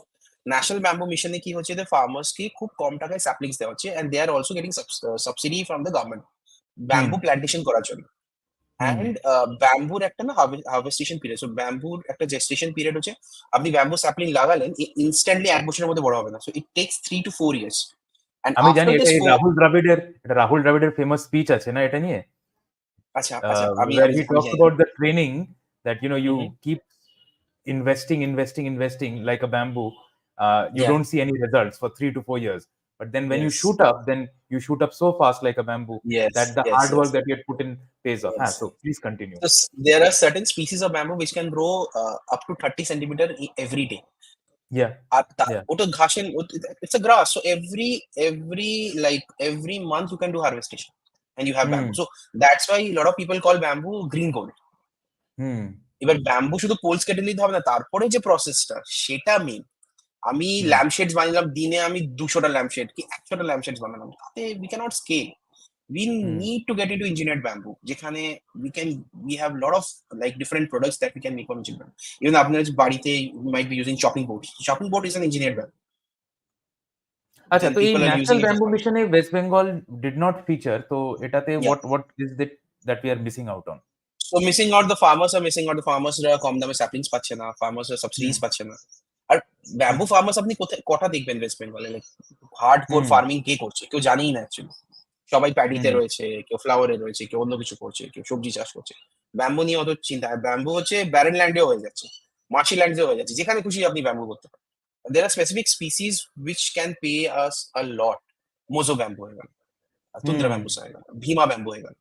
national bamboo মিশনে কি হচ্ছে, যে ফার্মার্স কি খুব কম টাকায় স্যাপলিংস দেওয়া হচ্ছে, and they are also getting subsidy from the government bamboo plantation করার জন্য। অ্যান্ড ব্যাম্বুর একটা না হার্ভেস্টেশন পিরিয়ড, সো ব্যাম্বুর একটা জেস্টেশন পিরিয়ড হচ্ছে, আপনি ব্যাম্বু স্যাপলিং লাগালেন, ইনস্ট্যান্টলি 1 বছরের মধ্যে বড় হবে না, so it tax 3 to 4 years. And আমি জানি after এটা this রাহুল দ্রাবিড়ের ফেমাস স্পিচ আছে না এটা নিয়ে, আচ্ছা where he talks about the training that you keep investing like a bamboo. You don't see any results for 3 to 4 years, but then when you shoot up, then you shoot up so fast like a bamboo that the hard work that you had put in pays off. So please continue. So there are certain species of bamboo which can grow up to 30 centimeter every day. ওটা ঘাসের, it's a grass, so every month you can do harvestation and you have bamboo. So that's why a lot of people call bamboo green gold. এবার bamboo শুধু polls কেটে নিতে হবে না, তারপরে যে প্রসেসটা সেটা মেইন। আমি ল্যাম্পশেডস বানালাম, দিনে আমি 200টা ল্যাম্পশেড কি 100টা ল্যাম্পশেডস বানালাম, তাতে we cannot scale. We need to get into engineered bamboo, যেখানে we have lot of like different products that we can make from engineered bamboo. Even আপনার বাড়িতে you might be using chopping board is an engineered bamboo. আচ্ছা, তো এই national bamboo মিশনে West Bengal did not feature, তো এটাতে what is it that we are missing out on? So missing out, the farmers are missing out. The farmers রা কম দামে saplings পাচ্ছে না, farmers রা সাবসিডিজ পাচ্ছে না। আর ব্যাম্বু ফার্মার্স আপনি কটা দেখবেন ওয়েস্ট বেঙ্গলে, লাইক হার্ডকোর ফার্মিং কে করছে কেউ জানেই না অ্যাকচুয়ালি। সবাই প্যাডিতে রয়েছে, কেউ ফ্লাওয়ারে রয়েছে, কেউ অন্য কিছু করছে, কেউ সবজি চাষ করছে। ব্যাম্বু নিয়ে অত চিন্তা, ব্যাম্বু হচ্ছে ব্যারেন ল্যান্ডেও হয়ে যাচ্ছে, মার্শি ল্যান্ডসে হয়ে যাচ্ছে, যেখানে খুশি আপনি ব্যাম্বু করতে পারেন। There are specific species which can pay us a lot. Mojo bamboo হয়ে গেল, তুন্দ্রা হুম। ব্যাম্বু হয়ে গেল, ভীমা ব্যাম্বু হয়ে গেল।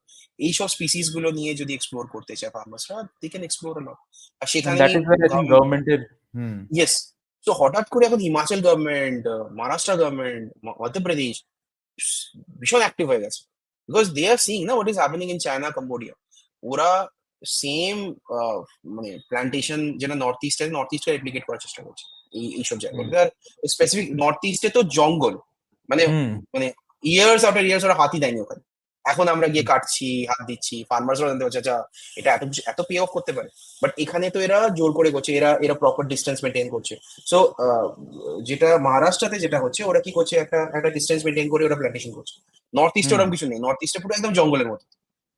এইসব স্পিসিস গুলো নিয়ে যদি এক্সপ্লোর করতে চায় ফার্মার্সরা, they can explore a lot. আর And সেখানেই that is where I think government is. Yes. তো হঠাৎ করে এখন হিমাচল গভর্নমেন্ট, মহারাষ্ট্র গভর্নমেন্ট, মধ্যপ্রদেশ ভীষণ অ্যাক্টিভ হয়ে গেছে। বিকজ দে আর সিইং না what is happening in China, Cambodia. ওরা সেম মানে প্ল্যান্টেশন যেটা নর্থ ইস্টে রেপ্লিকেট করার চেষ্টা করছে এইসব জায়গায়। স্পেসিফিক নর্থ ইস্টে তো জঙ্গল, মানে হুম। মানে ইয়ার্স আফটার ইয়ার্স ওরা হাতি দেয়নি ওখানে। এখন আমরা গিয়ে কাটছি, হাত দিচ্ছি, ফার্মার্সরা জানতে পারছে আচ্ছা এটা এত কিছু এত পে অফ করতে পারে। বাট এখানে তো এরা জোর করে করছে, এরা এরা প্রপার ডিস্টেন্স মেনটেন করছে। সো যেটা মহারাষ্ট্রতে যেটা হচ্ছে, ওরা কি করছে, একটা একটা ডিস্টেন্স মেনটেন করে ওরা প্ল্যান্টেশন করছে। নর্থ ইস্টে হুম। ওরকম কিছু নেই, নর্থ ইস্টে পুরো একদম জঙ্গলের মতো।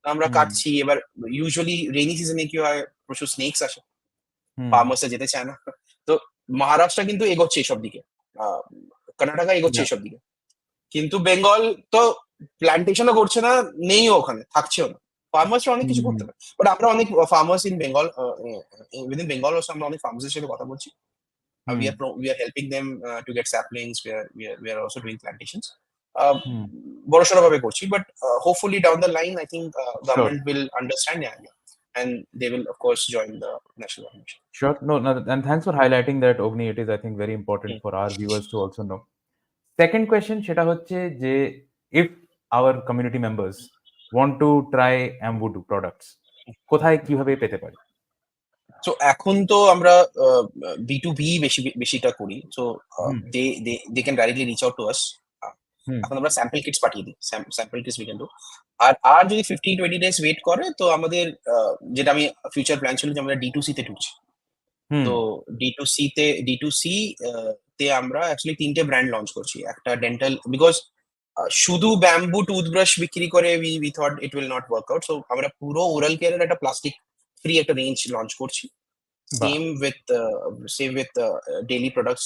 আমরা হুম। কাটছি। এবার ইউজুয়ালি রেইনি সিজনে কি হয়, প্রচুর স্নেকস আসে, হুম। ফার্মার্সরা যেতে চায় না। তো মহারাষ্ট্র কিন্তু এগোচ্ছে এসব দিকে, আহ, কর্ণাটকা এগোচ্ছে Yeah. এসব দিকে। কিন্তু বেঙ্গল তো প্ল্যান্টেশনও করছে না, নেইও ওখানে, থাকছেও না। ফার্মার্সরা অনেক কিছু হুম। করতে পারে। বাট আমরা অনেক farmers in Bengal, within Bengal also আমরা অনেক ফার্মার্সের সাথে কথা বলছি। হুম। We are helping them to get saplings. We are also doing plantations. Uh, হুম। বড় সড়ো ভাবে করছি, but hopefully down the line, I think Sure. government will understand, yeah, yeah, and they will of course join the national government. Sure. No, no, and thanks for highlighting that, Ogni. It is, I think, very important Hmm. for our viewers to also know. Second question, সেটা হচ্ছে যে if our community members want to try Amwoodo products, কোথায় কিভাবে পেতে পারি? So এখন তো আমরা B2B বেশিটা করি। So hmm. they can directly reach out to us. হুম। এখন আমরা স্যাম্পল কিটস পাঠিয়ে দিই, sample kits we can do. আর আর যদি 15-20 ডেজ ওয়েট করে, তো আমাদের যেটা আমি ফিউচার প্ল্যান ছিল যে আমরা D2C তে ঢুকছি। হুম। তো D2C তে আমরা অ্যাকচুয়ালি 3টে ব্র্যান্ড লঞ্চ করছি। একটা ডেন্টাল, বিকজ শুধু ব্যাম্বু টুথব্রাশ বিক্রি করে we thought it will not work out. So আমরা পুরো ওরাল কেয়ারের একটা প্লাস্টিক ফ্রি একটা রেঞ্জ লঞ্চ করছি। বাহ। সেম উইথ ডেইলি প্রোডাক্টস,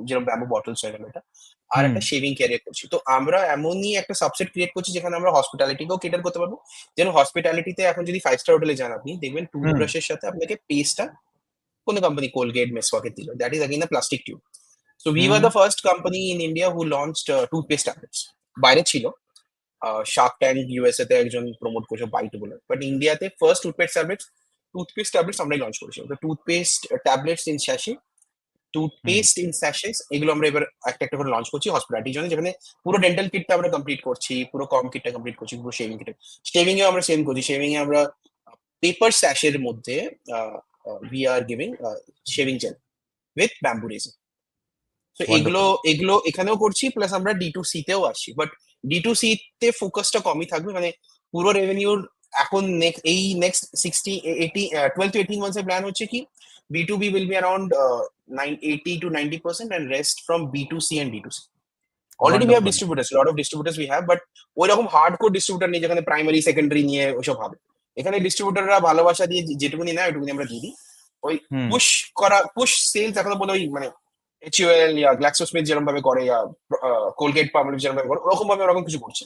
যেরকম ব্যাম্বু বটলস হয়ে গেল এটা। আর হুম। একটা শেভিং ক্যারিয়ার করছি। তো আমরা এমনই একটা সাবসেট ক্রিয়েট করছি যেখানে আমরা হসপিটালিটিকেও কেটার করতে পারবো। যেন হসপিটালিটিতে এখন যদি 5 স্টার হোটেলে যান আপনি, দেখবেন হুম। টুথব্রাশের সাথে আপনাকে পেস্টটা কোনো কোম্পানি, কোলগেট, মেসওয়াকের দিল, that is again a plastic tube. So we were hmm. The first company in India who launched toothpaste tablets. বাইরে ছিল, শার্ক ট্যাঙ্ক ইউএসএ তে একজন প্রমোট করছে বাইট বলে, বাট ইন্ডিয়াতে ফার্স্ট টুথপেস্ট ট্যাবলেটস আমরাই লঞ্চ করেছি। তো toothpaste tablets in sachet, hmm. Toothpaste in স্যাশেস, এগুলো আমরা এবার একটা একটা করে লঞ্চ করছি হসপিটালিটির জন্য, যেখানে পুরো ডেন্টাল কিটটা আমরা কমপ্লিট করছি, পুরো কম কিটটা কমপ্লিট করছি, পুরো শেভিং কিট। শেভিং এও আমরা সেম করছি। শেভিং এ আমরা পেপার স্যাশের মধ্যে we are giving shaving gel with bamboo resin. তো এগুলো ওয়ান্ডারফুল। এগুলো এখানেও করছি, প্লাস আমরা D2C তেও আসছি। বাট D2C তে ফোকাসটা কমই থাকবে, মানে পুরো রেভিনিউর এখন এই নেক্সট 12 to 18 মান্থস এর প্ল্যান হচ্ছে কি B2B will be around 80 to 90% and rest from B2C and D2C. Already we have wonderful. distributors, a lot of distributors we have, but ওই রকম হার্ডকোর ডিস্ট্রিবিউটর নেই যেখানে প্রাইমারি সেকেন্ডারি নিয়ে ওইসব হবে। এখানে ডিস্ট্রিবিউটররা ভালোবাসা দিয়ে যেটুকুনি নেয় ওইটুকুনি আমরা দিয়ে দিই। ওই হুম। পুশ সেলস এখনো বলে ওই মানে HUL ইয়া গ্ল্যাক্সোস্মিথ যেরকম ভাবে করে, ইয়া কোলগেট পার্মালিভ যেরকম ভাবে করে, ওরকম ভাবে ওরকম কিছু করছে।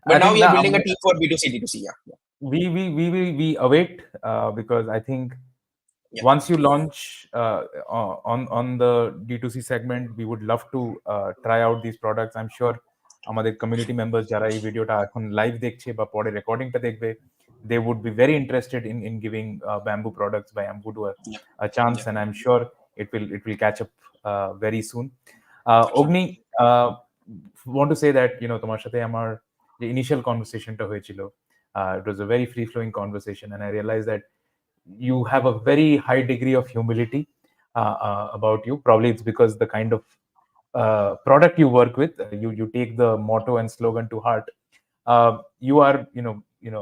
I But now think we are না building a team for B2C, D2C. Yeah, yeah, we await because I think yeah. once you launch on the D2C segment, we would love to try out these products. I'm sure আমাদের community members যারা এই ভিডিওটা এখন live দেখছে বা পরে রেকর্ডিংটা দেখবে, they would be very interested in giving bamboo products by Amwoodo Yeah, a chance, yeah, and I'm sure it will catch up very soon. absolutely. Ogni, want to say that তোমার সাথে আমার যে initial কনভারসেশনটা হয়েছিল, it was a very free flowing conversation, and I realized that you have a very high degree of humility about you. Probably it's because the kind of product you work with, you take the motto and slogan to heart. You are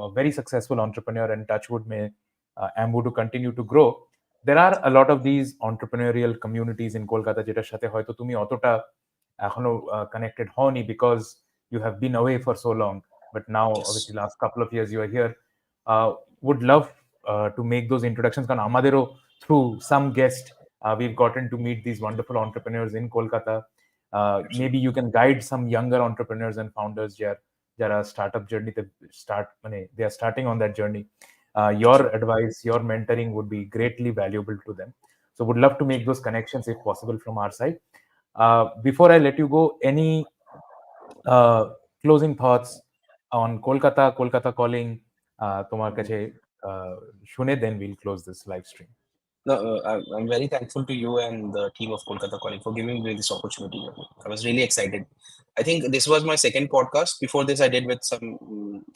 a very successful entrepreneur, and touchwood may Amwoodo continue to grow. There are a lot of these entrepreneurial communities in Kolkata যেটার সাথে হয়তো তুমি অতটা এখনো connected হওনি because you have been away for so long, but now Yes, obviously last couple of years you are here. Would love to make those introductions কারণ আমাদেরও through some guest we've gotten to meet these wonderful entrepreneurs in Kolkata. Maybe absolutely. you can guide some younger entrepreneurs and founders যারা startup জার্নিতে they are starting on that journey. Your Sure. advice, your mentoring would be greatly valuable to them. So would love to make those connections if possible from our side. Before I let you go, any uh, closing thoughts on Kolkata Calling, তোমার কাছে শুনে, then we'll close this live stream. No, I'm very thankful to you and the team of Kolkata Calling for giving me this opportunity. I was really excited. I think this was my second podcast. Before this, I did with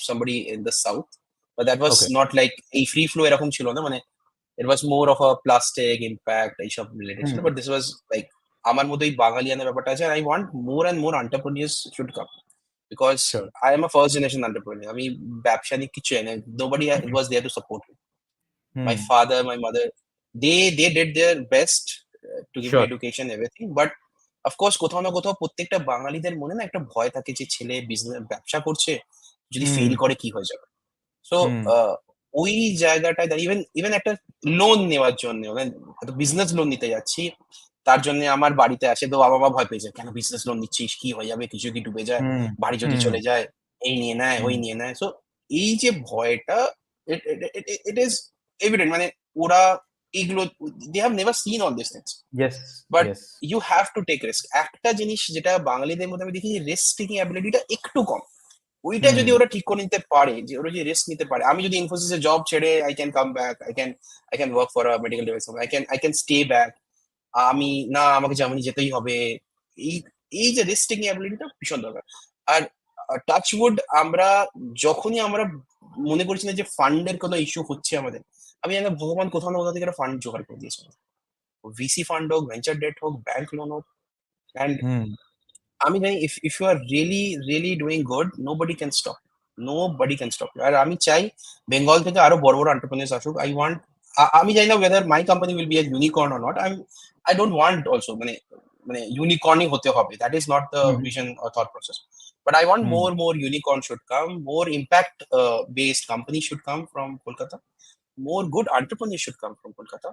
somebody in the south, but that was Okay. not like a free flow এরকম ছিল না মানে it was more of a plastic impact এইসব related ছিল, Hmm. but this was like আমার মতোই বাঙালিয়ানা ব্যাপারটা আছে, and I want more and more entrepreneurs should come because Sure. I am a first generation entrepreneur. আমি ব্যবসা নিয়ে কিছু জানি না, nobody was there to support me. My Hmm. father, my mother, they did their best to give me Sure. education, everything, but of course কোথাও না কোথাও প্রত্যেকটা বাঙালিদের মনে না একটা ভয় থাকে যে ছেলে বিজনেস ব্যবসা করছে, যদি ফেল Hmm. করে কি হয়ে যাবে। So Hmm. ওই জায়গাটায় দাঁড়িয়ে ইভেন ইভেন একটা লোন নেওয়ার জন্য, মানে বিজনেস লোন নিতে যাচ্ছি, তার জন্য আমার বাড়িতে আসে তো বাবা মা ভয় পেয়েছে, কেন বিজনেস লোন নিচ্ছিস, কি হয়ে যাবে, কিছু যদি ডুবে যায়, Hmm. বাড়ি যদি Hmm. চলে যায়, এই নিয়ে নেয় ওই Hmm. নিয়ে নেয়। সো এই যে ভয়টা, ইট ইজ এভিডেন্ট, মানে ওরা এইগুলো they have never seen all this things, Yes. But Yes. You have to take risk. একটা জিনিস যেটা বাঙালিদের মধ্যে আমি দেখি, রিস্ক টেকিং অ্যাবিলিটিটা একটু কম। ওইটা যদি Hmm. ওরা ঠিক করে নিতে পারে, যে ওরা যদি রিস্ক নিতে পারে, আমি যদি ইনফোসিসে জব ছেড়ে I can come back, I can work for a medical device, I can stay back, আমি না আমাকে জার্মানি যেতেই হবে, এই এই যে রিস্ক টেকিং অ্যাবিলিটিটা ভীষণ দরকার। আর টাচউড, আমরা যখনই আমরা মনে করছি না যে ফান্ডের কোনো ইস্যু হচ্ছে আমাদের, আমি জানি না ভগবান কোথাও না কোথাও থেকে একটা ফান্ড জোগাড় করে দিয়েছে। ভিসি ফান্ড হোক, ভেঞ্চার ডেট হোক, ব্যাংক লোন হোক, অ্যান্ড Hmm. আমি জানি if you are really really doing good, nobody can stop you। আর আমি চাই বেঙ্গল থেকে আরো বড় বড় এন্টারপ্রেনার্স আসুক। আমি জানি না whether my company will be a unicorn or not। I don't want also মানে ইউনিকর্নই হতে হবে, that is not the Hmm. vision or thought process, but I want Hmm. more unicorn should come, more impact based companies should come from Kolkata, more good entrepreneurs should come from Kolkata,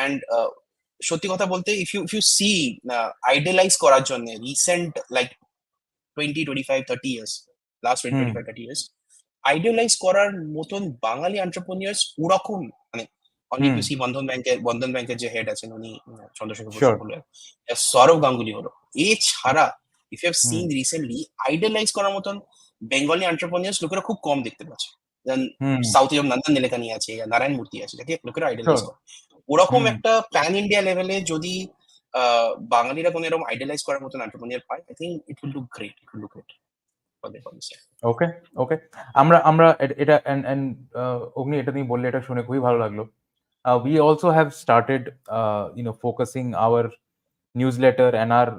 and সত্যি কথা বলতে, if you see idealize করার জন্য recent like 20, 25, 30 years, last 20, Hmm. 25, 30 years, idealise করার মতন বাঙালি এন্টারপ্রেনিয়ার্স ওরকম, মানে only you Hmm. C বন্ধন ব্যাংকের যে হেড আছেন উনি চন্দ্রশেখর বসু Sure. হলো, সৌরভ গাঙ্গুলি হলো, এছাড়া if you have Hmm. Seen recently idealize করার মতন বেঙ্গলি এন্টারপ্রেনিয়ার্স লোকেরা খুব কম দেখতে পাচ্ছে। Hmm. সাউথে যেমন নন্দন নিলেকানি আছে, নারায়ণ মূর্তি আছে, যাকে লোকেরা আইডিয়ালাইজ Sure. করে। ওরকম Hmm. একটা প্যান ইন্ডিয়া লেভেলে যদি বাঙালিরা কোনো এরকম আইডিয়ালাইজ করার মতন এন্টারপ্রেনিয়ার পায়, I think it will do great, it will do great for the concept. Okay. Okay. আমরা আমরা এটা এন্ড অগ্নি, এটা তুমি বললে, এটা শুনে খুবই ভালো লাগলো। We also have started focusing our newsletter and our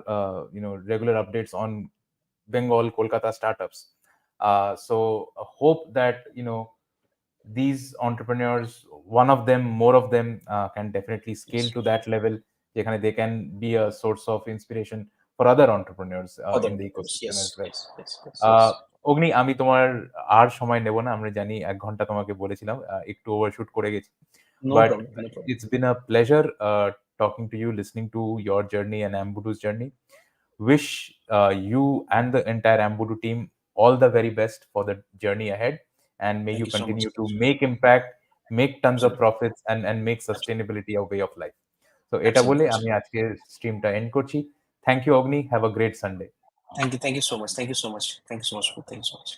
regular updates on Bengal Kolkata startups. So hope that these entrepreneurs, one of them, more of them, can definitely scale to that level যেখানে they can be a source of inspiration for other entrepreneurs For the in the entrepreneurs, ecosystem as yes, well. yes, yes, yes, yes. অগ্নি, আমি তোমার আর সময় নেব না, আমরা জানি 1 ঘন্টা তোমাকে বলেছিলাম, একটু ওভারশুট করে গেছি, No but problem, no problem. it's been a pleasure talking to you, listening to your journey and Amwoodo's journey. Wish you and the entire Amwoodo team all the very best for the journey ahead, and may Thank you you so much. continue to make impact, make tons of Absolutely, profits, and make sustainability a way of life. So এটা বলে absolutely, আমি absolutely. আজকের স্ট্রিমটা and করছি। Thank you Agni, have a great Sunday. Thank you so much. Thank you so much. Thank you so much. Thank you so much.